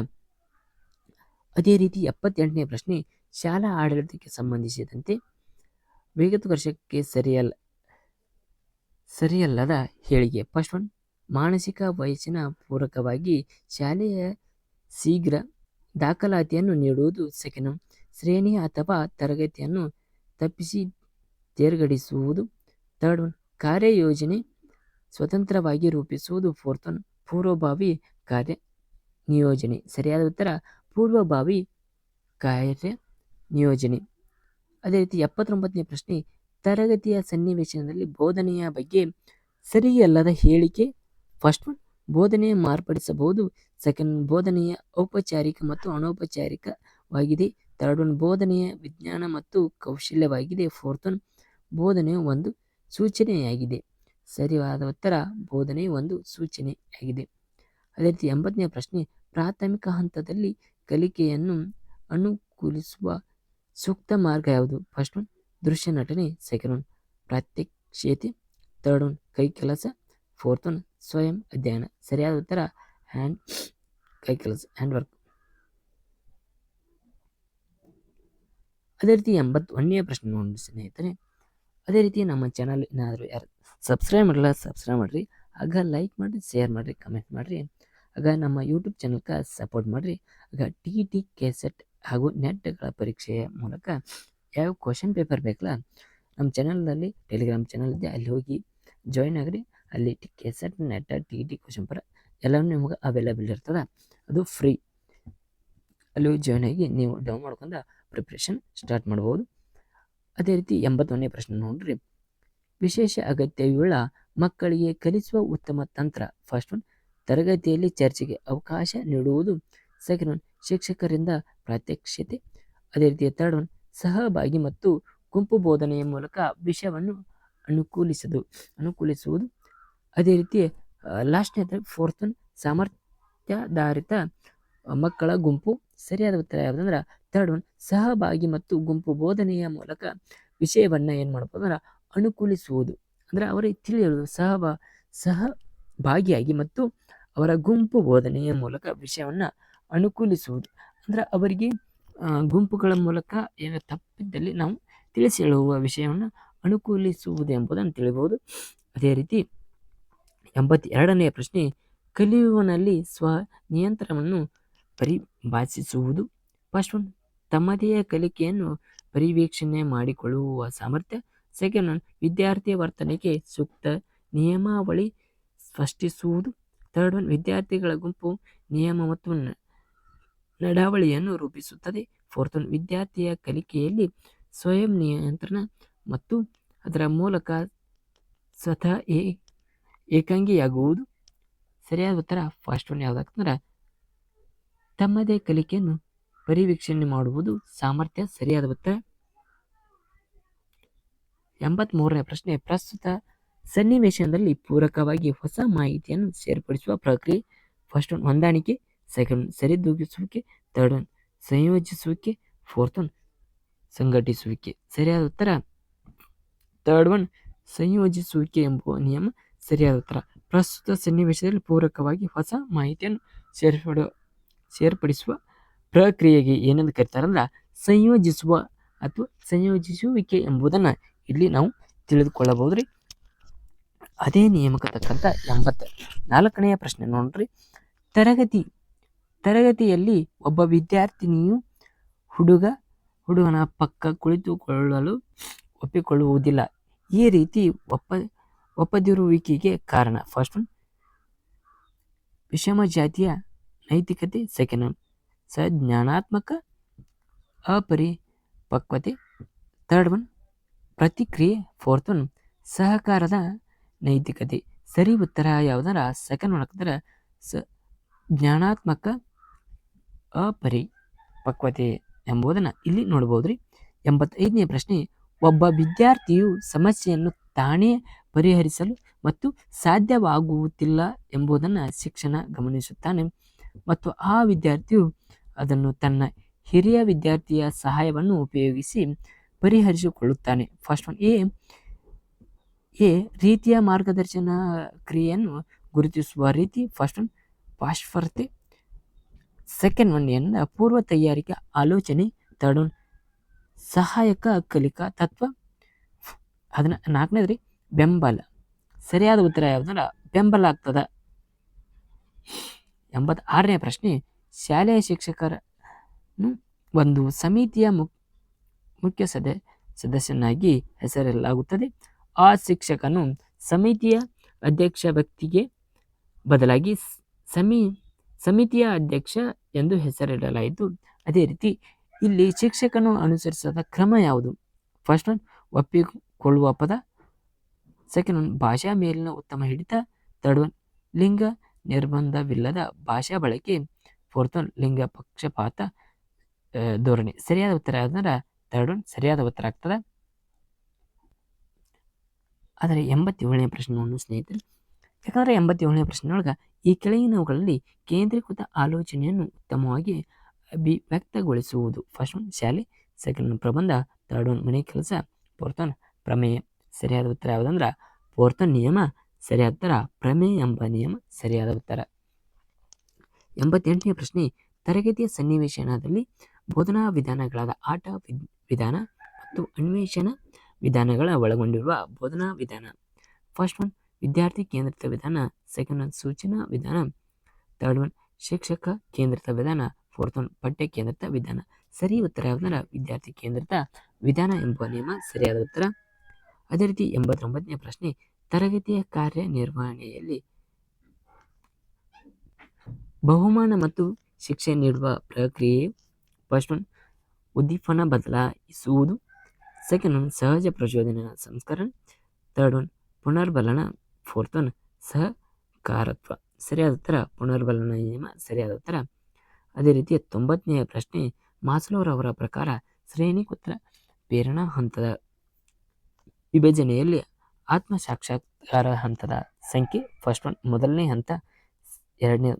ಅದೇ ರೀತಿ 78ನೇ ಪ್ರಶ್ನೆ, ಶಾಲಾ ಆಡಳಿತಕ್ಕೆ ಸಂಬಂಧಿಸಿದಂತೆ ವಿಗತಕರ್ಷಕ್ಕೆ ಸರಿಯಲ್ಲದ ಹೇಳಿಕೆ. ಫಸ್ಟ್ ಒನ್ ಮಾನಸಿಕ ವಯಸ್ಸಿನ ಪೂರಕವಾಗಿ ಶಾಲೆಯ ಶೀಘ್ರ ದಾಖಲಾತಿಯನ್ನು ನೀಡುವುದು, ಸೆಕೆಂಡ್ ಒನ್ ಶ್ರೇಣಿ ಅಥವಾ ತರಗತಿಯನ್ನು ತಪ್ಪಿಸಿ ತೇರ್ಗಡಿಸುವುದು, ಥರ್ಡ್ ಒನ್ ಕಾರ್ಯಯೋಜನೆ ಸ್ವತಂತ್ರವಾಗಿ ರೂಪಿಸುವುದು, ಫೋರ್ತ್ ಒನ್ ಪೂರ್ವಭಾವಿ ಕಾರ್ಯ ನಿಯೋಜನೆ. ಸರಿಯಾದ ಉತ್ತರ ಪೂರ್ವಭಾವಿ ಕಾರ್ಯ ನಿಯೋಜನೆ. ಅದೇ ರೀತಿ 79ನೇ ಪ್ರಶ್ನೆ, ತರಗತಿಯ ಸನ್ನಿವೇಶದಲ್ಲಿ ಬೋಧನೆಯ ಬಗ್ಗೆ ಸರಿಯಲ್ಲದ ಹೇಳಿಕೆ. ಫಸ್ಟ್ ಒನ್, ಬೋಧನೆ ಮಾರ್ಪಡಿಸಬಹುದು. ಸೆಕೆಂಡ್, ಬೋಧನೆಯ ಔಪಚಾರಿಕ ಮತ್ತು ಅನೌಪಚಾರಿಕವಾಗಿದೆ. ಥರ್ಡ್ ಒನ್, ಬೋಧನೆಯ ವಿಜ್ಞಾನ ಮತ್ತು ಕೌಶಲ್ಯವಾಗಿದೆ. ಫೋರ್ತ್ ಒನ್, ಬೋಧನೆಯು ಒಂದು ಸೂಚನೆಯಾಗಿದೆ. ಸರಿಯಾದ ಉತ್ತರ ಬೋಧನೆಯು ಒಂದು ಸೂಚನೆಯಾಗಿದೆ. ಅದೇ ರೀತಿ 80ನೇ ಪ್ರಶ್ನೆ, ಪ್ರಾಥಮಿಕ ಹಂತದಲ್ಲಿ ಕಲಿಕೆಯನ್ನು ಅನುಕೂಲಿಸುವ ಸೂಕ್ತ ಮಾರ್ಗ ಯಾವುದು? ಫಸ್ಟ್ ಒನ್, ದೃಶ್ಯ ನಟನೆ. ಸೆಕೆಂಡ್ ಒನ್, ಪ್ರಾತ್ಯಕ್ಷಿತೆ. ಥರ್ಡ್ ಒನ್, ಕೈ ಕೆಲಸ. ಫೋರ್ತ್ ಒನ್, ಸ್ವಯಂ ಅಧ್ಯಯನ. ಸರಿಯಾದ ಉತ್ತರ ಕೈ ಕೆಲಸ, ಹ್ಯಾಂಡ್ ವರ್ಕ್. ಅದೇ ರೀತಿ 81ನೇ ಪ್ರಶ್ನೆ ನೋಡಿ ಸ್ನೇಹಿತರೆ. ಅದೇ ರೀತಿ ನಮ್ಮ ಚಾನಲ್ ಏನಾದರೂ ಯಾರು ಸಬ್ಸ್ಕ್ರೈಬ್ ಮಾಡಲ್ಲ, ಸಬ್ಸ್ಕ್ರೈಬ್ ಮಾಡಿರಿ. ಆಗ ಲೈಕ್ ಮಾಡಿರಿ, ಶೇರ್ ಮಾಡಿರಿ, ಕಮೆಂಟ್ ಮಾಡಿರಿ. ಆಗ ನಮ್ಮ ಯೂಟ್ಯೂಬ್ ಚಾನಲ್ಗೆ ಸಪೋರ್ಟ್ ಮಾಡಿರಿ. ಆಗ TET KSET ಹಾಗೂ ನೆಟ್ಗಳ ಪರೀಕ್ಷೆಯ ಮೂಲಕ ಯಾವ ಕ್ವಶನ್ ಪೇಪರ್ ಬೇಕಲ್ಲ, ನಮ್ಮ ಚಾನಲ್ನಲ್ಲಿ ಟೆಲಿಗ್ರಾಮ್ ಚಾನಲ್ ಇದೆ, ಅಲ್ಲಿ ಹೋಗಿ ಜಾಯಿನ್ ಆಗಿರಿ. ಅಲ್ಲಿ KSET, net, TET question paper ಎಲ್ಲವೂ ನಿಮಗೆ ಅವೈಲೇಬಲ್ ಇರ್ತದೆ. ಅದು ಫ್ರೀ. ಅಲ್ಲಿ ಹೋಗಿ ಜಾಯಿನ್ ಆಗಿ ನೀವು ಡೌನ್ ಮಾಡ್ಕೊಂಡು ಪ್ರಿಪ್ರೇಷನ್ ಸ್ಟಾರ್ಟ್ ಮಾಡ್ಬೋದು. ಅದೇ ರೀತಿ 81ನೇ ಪ್ರಶ್ನೆ ನೋಡ್ರಿ, ವಿಶೇಷ ಅಗತ್ಯವುಳ್ಳ ಮಕ್ಕಳಿಗೆ ಕಲಿಸುವ ಉತ್ತಮ ತಂತ್ರ. ಫಸ್ಟ್ ಒನ್, ತರಗತಿಯಲ್ಲಿ ಚರ್ಚೆಗೆ ಅವಕಾಶ ನೀಡುವುದು. ಸೆಕೆಂಡ್ ಒನ್, ಶಿಕ್ಷಕರಿಂದ ಪ್ರಾತ್ಯಕ್ಷಿತೆ. ಅದೇ ರೀತಿ ಥರ್ಡ್ ಒನ್, ಸಹಭಾಗಿ ಮತ್ತು ಗುಂಪು ಬೋಧನೆಯ ಮೂಲಕ ವಿಷಯವನ್ನು ಅನುಕೂಲಿಸುವುದು. ಅದೇ ರೀತಿ ಲಾಸ್ಟ್ನೇ ಫೋರ್ತ್ ಒನ್, ಸಾಮರ್ಥ್ಯಾಧಾರಿತ ಮಕ್ಕಳ ಗುಂಪು. ಸರಿಯಾದ ಉತ್ತರ ಯಾವುದಂದ್ರೆ ಥರ್ಡ್ ಒನ್, ಸಹಭಾಗಿ ಮತ್ತು ಗುಂಪು ಬೋಧನೆಯ ಮೂಲಕ ವಿಷಯವನ್ನು ಏನು ಮಾಡ್ಬೋದು ಅಂದ್ರೆ ಅನುಕೂಲಿಸುವುದು. ಅಂದರೆ ಅವರಿಗೆ ತಿಳಿಯಲು ಸಹಭಾಗಿಯಾಗಿ ಮತ್ತು ಅವರ ಗುಂಪು ಬೋಧನೆಯ ಮೂಲಕ ವಿಷಯವನ್ನು ಅನುಕೂಲಿಸುವುದು. ಅಂದರೆ ಅವರಿಗೆ ಗುಂಪುಗಳ ಮೂಲಕ ಏನು ತಪ್ಪಿದ್ದಲ್ಲಿ ನಾವು ತಿಳಿಸಿ ಹೇಳುವ ವಿಷಯವನ್ನು ಅನುಕೂಲಿಸುವುದು ಎಂಬುದನ್ನು ತಿಳಿಬಹುದು. ಅದೇ ರೀತಿ 82ನೇ ಪ್ರಶ್ನೆ, ಕಲಿಯುವನಲ್ಲಿ ನಿಯಂತ್ರಣವನ್ನು ಪರಿಭಾಷಿಸುವುದು. ಫಸ್ಟ್ ಒನ್, ತಮ್ಮದೇ ಕಲಿಕೆಯನ್ನು ಪರಿವೀಕ್ಷಣೆ ಮಾಡಿಕೊಳ್ಳುವ ಸಾಮರ್ಥ್ಯ. ಸೆಕೆಂಡ್ ಒನ್, ವಿದ್ಯಾರ್ಥಿಯ ವರ್ತನೆಗೆ ಸೂಕ್ತ ನಿಯಮಾವಳಿ ಸ್ಪಷ್ಟಿಸುವುದು. ಥರ್ಡ್ ಒನ್, ವಿದ್ಯಾರ್ಥಿಗಳ ಗುಂಪು ನಿಯಮ ಮತ್ತು ನಡಾವಳಿಯನ್ನು ರೂಪಿಸುತ್ತದೆ. ಫೋರ್ತ್ ಒನ್, ವಿದ್ಯಾರ್ಥಿಯ ಕಲಿಕೆಯಲ್ಲಿ ಸ್ವಯಂ ನಿಯಂತ್ರಣ ಮತ್ತು ಅದರ ಮೂಲಕ ಸ್ವತಃ ಏಕಾಂಗಿಯಾಗುವುದು. ಸರಿಯಾದ ಉತ್ತರ ಫಸ್ಟ್ ಒನ್ ಯಾವುದಾಗ್ತಂದ್ರೆ ತಮ್ಮದೇ ಕಲಿಕೆಯನ್ನು ಪರಿವೀಕ್ಷಣೆ ಮಾಡುವುದು ಸಾಮರ್ಥ್ಯ. ಸರಿಯಾದ ಉತ್ತರ. 83ನೇ ಪ್ರಶ್ನೆ, ಪ್ರಸ್ತುತ ಸನ್ನಿವೇಶದಲ್ಲಿ ಪೂರಕವಾಗಿ ಹೊಸ ಮಾಹಿತಿಯನ್ನು ಸೇರ್ಪಡಿಸುವ ಪ್ರಕ್ರಿಯೆ. ಫಸ್ಟ್ ಒನ್, ಹೊಂದಾಣಿಕೆ. ಸೆಕೆಂಡ್ ಒನ್, ಸರಿದೂಗಿಸುವಿಕೆ. ಥರ್ಡ್ ಒನ್, ಸಂಯೋಜಿಸುವಿಕೆ. ಫೋರ್ತ್ ಒನ್, ಸಂಘಟಿಸುವಿಕೆ. ಸರಿಯಾದ ಉತ್ತರ ಥರ್ಡ್ ಒನ್, ಸಂಯೋಜಿಸುವಿಕೆ ಎಂಬುವ ನಿಯಮ ಸರಿಯಾದ ಉತ್ತರ. ಪ್ರಸ್ತುತ ಸನ್ನಿವೇಶದಲ್ಲಿ ಪೂರಕವಾಗಿ ಹೊಸ ಮಾಹಿತಿಯನ್ನು ಸೇರ್ಪಡಿಸುವ ಪ್ರಕ್ರಿಯೆಗೆ ಏನೆಂದು ಕರೀತಾರಂದ್ರೆ ಸಂಯೋಜಿಸುವ ಅಥವಾ ಸಂಯೋಜಿಸುವಿಕೆ ಎಂಬುದನ್ನು ಇಲ್ಲಿ ನಾವು ತಿಳಿದುಕೊಳ್ಳಬಹುದ್ರಿ. ಅದೇ ನಿಯಮಕ್ಕೆ ತಕ್ಕಂಥ 84ನೇ ಪ್ರಶ್ನೆ ನೋಡ್ರಿ, ತರಗತಿಯಲ್ಲಿ ಒಬ್ಬ ವಿದ್ಯಾರ್ಥಿನಿಯು ಹುಡುಗನ ಪಕ್ಕ ಕುಳಿತುಕೊಳ್ಳಲು ಒಪ್ಪಿಕೊಳ್ಳುವುದಿಲ್ಲ. ಈ ರೀತಿ ಒಪ್ಪದಿರುವಿಕೆಗೆ ಕಾರಣ. ಫಸ್ಟ್ ಒನ್, ವಿಷಮ ಜಾತಿಯ ನೈತಿಕತೆ. ಸೆಕೆಂಡ್ ಒನ್, ಸಂಜ್ಞಾನಾತ್ಮಕ ಅಪರಿಪಕ್ವತೆ. ಥರ್ಡ್ ಒನ್, ಪ್ರತಿಕ್ರಿಯೆ. ಫೋರ್ತ್ ಒನ್, ಸಹಕಾರದ ನೈತಿಕತೆ. ಸರಿ ಉತ್ತರ ಯಾವುದರ ಸೆಕೆಂಡ್ ಒನ್ ಹಾಕಿದ್ರೆ ಜ್ಞಾನಾತ್ಮಕ ಅಪರಿಪಕ್ವತೆ ಎಂಬುದನ್ನು ಇಲ್ಲಿ ನೋಡ್ಬೋದ್ರಿ. 85ನೇ ಪ್ರಶ್ನೆ, ಒಬ್ಬ ವಿದ್ಯಾರ್ಥಿಯು ಸಮಸ್ಯೆಯನ್ನು ತಾನೇ ಪರಿಹರಿಸಲು ಮತ್ತು ಸಾಧ್ಯವಾಗುತ್ತಿಲ್ಲ ಎಂಬುದನ್ನು ಶಿಕ್ಷಣ ಗಮನಿಸುತ್ತಾನೆ ಮತ್ತು ಆ ವಿದ್ಯಾರ್ಥಿಯು ಅದನ್ನು ತನ್ನ ಹಿರಿಯ ವಿದ್ಯಾರ್ಥಿಯ ಸಹಾಯವನ್ನು ಉಪಯೋಗಿಸಿ ಪರಿಹರಿಸಿಕೊಳ್ಳುತ್ತಾನೆ. ಫಸ್ಟ್ ಒನ್, ಎ ರೀತಿಯ ಮಾರ್ಗದರ್ಶನ ಕ್ರಿಯೆಯನ್ನು ಗುರುತಿಸುವ ರೀತಿ. ಫಸ್ಟ್ ಒನ್, ಪಾರ್ಶ್ವತೆ. ಸೆಕೆಂಡ್ ಒನ್ ಏನ ಪೂರ್ವ ತಯಾರಿಕಾ ಆಲೋಚನೆ. ಥರ್ಡ್ ಒನ್, ಸಹಾಯಕ ಕಲಿಕಾ ತತ್ವ. 4ನೇದ್ರಿ ಬೆಂಬಲ. ಸರಿಯಾದ ಉತ್ತರ ಯಾವುದಂದ್ರೆ ಬೆಂಬಲ ಆಗ್ತದ. 86ನೇ ಪ್ರಶ್ನೆ, ಶಾಲೆಯ ಶಿಕ್ಷಕರನ್ನು ಒಂದು ಸಮಿತಿಯ ಮುಖ್ಯ ಸದಸ್ಯನಾಗಿ ಹೆಸರಿಸಲಾಗುತ್ತದೆ. ಆ ಶಿಕ್ಷಕನು ಸಮಿತಿಯ ಅಧ್ಯಕ್ಷ ವ್ಯಕ್ತಿಗೆ ಬದಲಾಗಿ ಸಮಿತಿಯ ಅಧ್ಯಕ್ಷ ಎಂದು ಹೆಸರಿಡಲಾಯಿತು. ಅದೇ ರೀತಿ ಇಲ್ಲಿ ಶಿಕ್ಷಕನು ಅನುಸರಿಸಿದ ಕ್ರಮ ಯಾವುದು? ಫಸ್ಟ್ ಒನ್ ಒಪ್ಪಿಕೊಳ್ಳುವ ಪದ, ಸೆಕೆಂಡ್ ಒನ್ ಭಾಷಾ ಮೇಲಿನ ಉತ್ತಮ ಹಿಡಿತ, ಥರ್ಡ್ ಒನ್ ಲಿಂಗ ನಿರ್ಬಂಧವಿಲ್ಲದ ಭಾಷಾ ಬಳಕೆ, ಫೋರ್ತ್ ಒನ್ ಲಿಂಗ ಪಕ್ಷಪಾತ ಧೋರಣೆ. ಸರಿಯಾದ ಉತ್ತರ ಯಾವ್ದಂದ್ರೆ ಥರ್ಡ್ ಒನ್ ಸರಿಯಾದ ಉತ್ತರ ಆಗ್ತದೆ. ಆದರೆ 87ನೇ ಪ್ರಶ್ನೆಯನ್ನು ಸ್ನೇಹಿತರೆ, ಯಾಕಂದರೆ 87ನೇ ಪ್ರಶ್ನೆಯೊಳಗೆ ಈ ಕೆಳಗಿನವುಗಳಲ್ಲಿ ಕೇಂದ್ರೀಕೃತ ಆಲೋಚನೆಯನ್ನು ಉತ್ತಮವಾಗಿ ಅಭಿವ್ಯಕ್ತಗೊಳಿಸುವುದು. ಫಸ್ಟ್ ಒನ್ ಶಾಲೆ, ಸೆಕೆಂಡ್ ಒನ್ ಪ್ರಬಂಧ, ಥರ್ಡ್ ಒನ್ ಮನೆ ಕೆಲಸ, ಫೋರ್ತ್ ಒನ್ ಪ್ರಮೇಯ. ಸರಿಯಾದ ಉತ್ತರ ಯಾವುದಂದ್ರೆ ಫೋರ್ತ್ ಒನ್ ನಿಯಮ. ಸರಿಯಾದ ಉತ್ತರ ಪ್ರಮೇಯ ಎಂಬ ನಿಯಮ ಸರಿಯಾದ ಉತ್ತರ. 88ನೇ ಪ್ರಶ್ನೆ, ತರಗತಿಯ ಸನ್ನಿವೇಶನದಲ್ಲಿ ಬೋಧನಾ ವಿಧಾನಗಳಾದ ಆಟ ವಿಧಾನ ಮತ್ತು ಅನ್ವೇಷಣ ವಿಧಾನಗಳ ಒಳಗೊಂಡಿರುವ ಬೋಧನಾ ವಿಧಾನ. ಫಸ್ಟ್ ಒನ್ ವಿದ್ಯಾರ್ಥಿ ಕೇಂದ್ರಿತ ವಿಧಾನ, ಸೆಕೆಂಡ್ ಒನ್ ಸೂಚನಾ ವಿಧಾನ, ಥರ್ಡ್ ಒನ್ ಶಿಕ್ಷಕ ಕೇಂದ್ರಿತ ವಿಧಾನ, ಫೋರ್ತ್ ಒನ್ ಪಠ್ಯ ಕೇಂದ್ರಿತ ವಿಧಾನ. ಸರಿ ಉತ್ತರ ಯಾವುದಂದ್ರೆ ವಿದ್ಯಾರ್ಥಿ ಕೇಂದ್ರಿತ ವಿಧಾನ ಎಂಬ ನಿಯಮ ಸರಿಯಾದ ಉತ್ತರ. ಅದೇ ರೀತಿ 89ನೇ ಪ್ರಶ್ನೆ, ತರಗತಿಯ ಕಾರ್ಯನಿರ್ವಹಣೆಯಲ್ಲಿ ಬಹುಮಾನ ಮತ್ತು ಶಿಕ್ಷೆ ನೀಡುವ ಪ್ರಕ್ರಿಯೆಯು ಫಸ್ಟ್ ಒನ್ ಉದ್ದೀಪನ ಬದಲಾಯಿಸುವುದು, ಸೆಕೆಂಡ್ ಒನ್ ಸಹಜ ಪ್ರಚೋದನೆ ಸಂಸ್ಕರಣ, ಥರ್ಡ್ ಒನ್ ಪುನರ್ಬಲನ, ಫೋರ್ತ್ ಒನ್ ಸಹಕಾರತ್ವ. ಸರಿಯಾದ ಉತ್ತರ ಪುನರ್ಬಲನ ನಿಯಮ ಸರಿಯಾದ ಉತ್ತರ. ಅದೇ ರೀತಿ 90ನೇ ಪ್ರಶ್ನೆ, ಮಾಸ್ಲೋರವರ ಪ್ರಕಾರ ಶ್ರೇಣೀಕೃತ ಪ್ರೇರಣಾ ಹಂತದ ವಿಭಜನೆಯಲ್ಲಿ ಆತ್ಮ ಸಾಕ್ಷಾತ್ಕಾರ ಹಂತದ ಸಂಖ್ಯೆ ಫಸ್ಟ್ ಒನ್ ಮೊದಲನೇ ಹಂತ,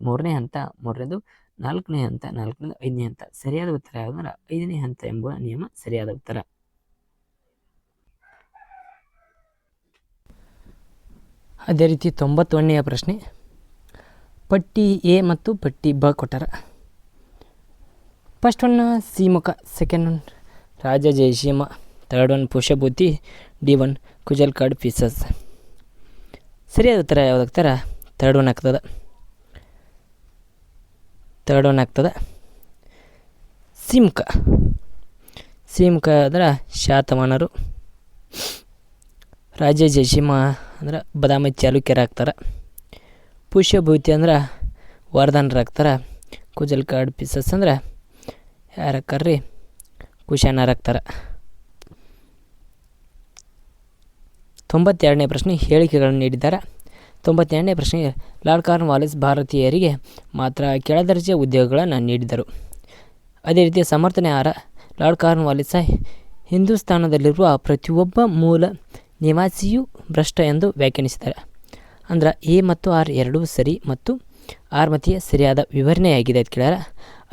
ಮೂರನೇ ಹಂತ ಮೂರನೇದು, ನಾಲ್ಕನೇ ಹಂತ ನಾಲ್ಕನೇದು, ಐದನೇ ಹಂತ. ಸರಿಯಾದ ಉತ್ತರ ಯಾವುದಂದ್ರೆ ಐದನೇ ಹಂತ ಎಂಬ ನಿಯಮ ಸರಿಯಾದ ಉತ್ತರ. ಅದೇ ರೀತಿ 91ನೇ ಪ್ರಶ್ನೆ, ಪಟ್ಟಿ ಎ ಮತ್ತು ಪಟ್ಟಿ ಬ ಕೊಟ್ಟಾರ. First one Simuka, second one Raja Jayasimha, third one Pushyabhuti, D one ಕುಜಲ್ಕಾಡ್ ಪೀಸಸ್. ಸರಿಯಾದ ಉತ್ತರ ಯಾವುದಾಗ್ತಾರ ಥರ್ಡ್ ಒನ್ ಆಗ್ತದೆ. ಸಿಮುಖ ಅಂದ್ರೆ ಶಾತವಾಹನರು, ರಾಜ ಜಯಸಿಂಹ ಅಂದ್ರೆ ಬದಾಮಿ ಚಾಲುಕ್ಯರು ಆಗ್ತಾರೆ, ಪುಷ್ಪಭೂತಿ ಅಂದ್ರೆ ವರ್ಧನರು ಆಗ್ತಾರೆ, ಕುಜಲ್ಕಾಡ್ ಪೀಸಸ್ ಅಂದ್ರೆ ಯಾರಕ್ಕಾರ್ರಿ ಕುಶಾನರು ಆಗ್ತಾರೆ. 92ನೇ ಪ್ರಶ್ನೆ, ಹೇಳಿಕೆಗಳನ್ನು ನೀಡಿದ್ದಾರೆ. 92ನೇ ಪ್ರಶ್ನೆಗೆ ಲಾರ್ಡ್ ಕಾರ್ನ್ವಾಲಿಸ್ ಭಾರತೀಯರಿಗೆ ಮಾತ್ರ ಕೆಳದರ್ಜೆಯ ಉದ್ಯೋಗಗಳನ್ನು ನೀಡಿದರು. ಅದೇ ರೀತಿ ಸಮರ್ಥನೆ ಆಹಾರ, ಲಾರ್ಡ್ ಕಾರ್ನ್ವಾಲಿಸ್ ಹಿಂದೂಸ್ತಾನದಲ್ಲಿರುವ ಪ್ರತಿಯೊಬ್ಬ ಮೂಲ ನಿವಾಸಿಯೂ ಭ್ರಷ್ಟ ಎಂದು ವ್ಯಾಖ್ಯಾನಿಸಿದ್ದಾರೆ. ಅಂದ್ರೆ ಎ ಮತ್ತು ಆರ್ ಎರಡೂ ಸರಿ ಮತ್ತು ಆರ್ ಮತಿಯ ಸರಿಯಾದ ವಿವರಣೆಯಾಗಿದೆ ಅಂತ ಕೇಳ್ಯಾರ.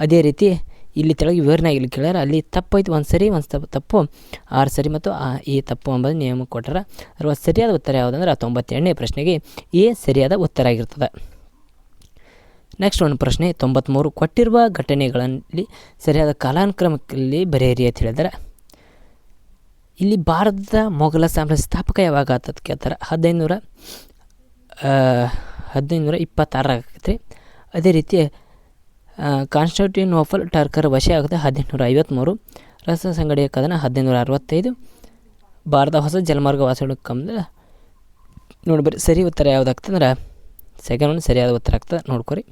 ಅದೇ ರೀತಿ ಇಲ್ಲಿ ತೆಳಗೆ ವಿವರಣೆ ಆಗಿಲ್ಲ ಕೇಳ್ಯಾರ, ಅಲ್ಲಿ ತಪ್ಪೈತು, ಒಂದು ಸರಿ ಒಂದು ತಪ್ಪು, ಆರು ಸರಿ ಮತ್ತು ಎ ತಪ್ಪು ಎಂಬುದು ನಿಯಮ ಕೊಟ್ಟಾರ. ಅದರ ಸರಿಯಾದ ಉತ್ತರ ಯಾವುದಂದ್ರೆ 92ನೇ ಪ್ರಶ್ನೆಗೆ ಎ ಸರಿಯಾದ ಉತ್ತರ ಆಗಿರ್ತದೆ. ನೆಕ್ಸ್ಟ್ ಒಂದು ಪ್ರಶ್ನೆ 93, ಕೊಟ್ಟಿರುವ ಘಟನೆಗಳಲ್ಲಿ ಸರಿಯಾದ ಕಾಲಾನುಕ್ರಮದಲ್ಲಿ ಬರೆಯಿರಿ ಅಂತ ಹೇಳಿದ್ದಾರೆ. ಇಲ್ಲಿ ಭಾರತದ ಮೊಘಲ ಸಾಮ್ರಾಜ್ಯ ಸ್ಥಾಪಕ ಯಾವಾಗ ಆತದ ಕೇಳ್ತಾರೆ, 1526 ಆಗತ್ತೆ ರೀ. ಅದೇ ರೀತಿ ಕಾನ್ಸ್ಟಾಂಟಿನೋಪಲ್ ಟರ್ಕರ ವಶ ಆಗುತ್ತೆ 1853, ರಸ ಸಂಗಡಿಯ ಕದನ 1865, ಭಾರತ ಹೊಸ ಜಲಮಾರ್ಗ ವಾಸಕಂದ್ರೆ ನೋಡ್ಬರಿ. ಸರಿ ಉತ್ತರ ಯಾವುದಾಗ್ತಂದ್ರೆ ಸೆಕೆಂಡ್ ಒನ್ ಸರಿಯಾದ ಉತ್ತರ ಆಗ್ತದೆ, ನೋಡ್ಕೊರಿ.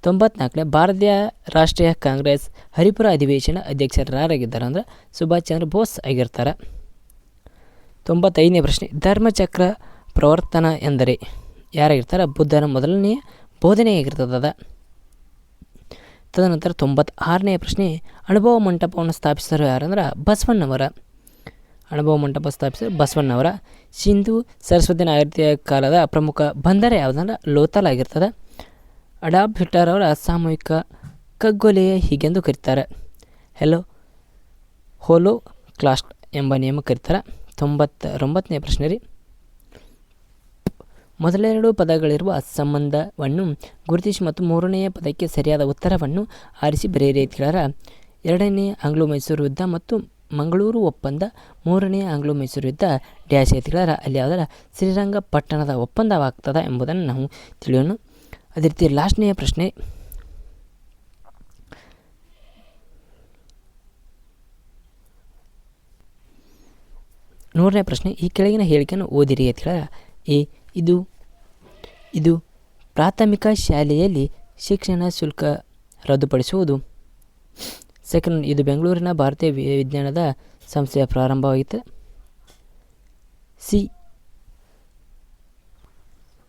94ನೇ ಭಾರತೀಯ ರಾಷ್ಟ್ರೀಯ ಕಾಂಗ್ರೆಸ್ ಹರಿಪುರ ಅಧಿವೇಶನ ಅಧ್ಯಕ್ಷರು ಯಾರಾಗಿದ್ದಾರೆ ಅಂದ್ರೆ ಸುಭಾಷ್ ಚಂದ್ರ ಬೋಸ್ ಆಗಿರ್ತಾರೆ. 95ನೇ ಪ್ರಶ್ನೆ, ಧರ್ಮಚಕ್ರ ಪ್ರವರ್ತನ ಎಂದರೆ ಯಾರಾಗಿರ್ತಾರೆ, ಬುದ್ಧನ ಮೊದಲನೆಯ ಬೋಧನೆಯಾಗಿರ್ತದ. ತದನಂತರ 96ನೇ ಪ್ರಶ್ನೆ, ಅನುಭವ ಮಂಟಪವನ್ನು ಸ್ಥಾಪಿಸಿದರು ಯಾರಂದ್ರೆ ಬಸವಣ್ಣವರ. ಅನುಭವ ಮಂಟಪ ಸ್ಥಾಪಿಸಿದ ಬಸವಣ್ಣವರ. ಸಿಂಧು ಸರಸ್ವತಿ ನಾಗರಿಕತೆಯ ಕಾಲದ ಪ್ರಮುಖ ಬಂದರ ಯಾವುದಂದ್ರೆ ಲೋಥಲ್ ಆಗಿರ್ತದೆ. ಅಡಾಲ್ಫ್ ಹಿಟ್ಲರ್ ಅವರ ಸಾಮೂಹಿಕ ಕಗ್ಗೊಲೆಯ ಹೀಗೆಂದು ಕರೀತಾರೆ, ಹೋಲೋ ಕ್ಲಾಸ್ಟ್ ಎಂಬ ನಿಯಮ ಕರೀತಾರೆ. 99ನೇ ಪ್ರಶ್ನೆ ರೀ, ಮೊದಲೆರಡು ಪದಗಳಿರುವ ಸಂಬಂಧವನ್ನು ಗುರುತಿಸಿ ಮತ್ತು ಮೂರನೆಯ ಪದಕ್ಕೆ ಸರಿಯಾದ ಉತ್ತರವನ್ನು ಆರಿಸಿ ಬರೆಯಿರಿ ಅಂತ ಕೇಳ್ಯಾರ. 2ನೇ ಆಂಗ್ಲೋ ಮೈಸೂರು ಯುದ್ಧ ಮತ್ತು ಮಂಗಳೂರು ಒಪ್ಪಂದ, 3ನೇ ಆಂಗ್ಲೋ ಮೈಸೂರು ಯುದ್ಧ ಡ್ಯಾಶ್ ಅಂತ ಕೇಳ್ಯಾರ. ಅಲ್ಲಿ ಯಾವುದರ ಶ್ರೀರಂಗಪಟ್ಟಣದ ಒಪ್ಪಂದವಾಗ್ತದ ಎಂಬುದನ್ನು ನಾವು ತಿಳಿಯೋಣ. ಅದೇ ರೀತಿ ಲಾಸ್ಟ್ನೆಯ ಪ್ರಶ್ನೆ, ನೂರನೇ ಪ್ರಶ್ನೆ, ಈ ಕೆಳಗಿನ ಹೇಳಿಕೆಯನ್ನು ಓದಿರಿ ಅಂತ ಕೇಳ್ಯಾರ. ಇದು ಪ್ರಾಥಮಿಕ ಶಾಲೆಯಲ್ಲಿ ಶಿಕ್ಷಣ ಶುಲ್ಕ ರದ್ದುಪಡಿಸುವುದು. ಸೆಕೆಂಡ್, ಇದು ಬೆಂಗಳೂರಿನ ಭಾರತೀಯ ವಿಜ್ಞಾನದ ಸಂಸ್ಥೆಯ ಪ್ರಾರಂಭವಾಯಿತು. ಸಿ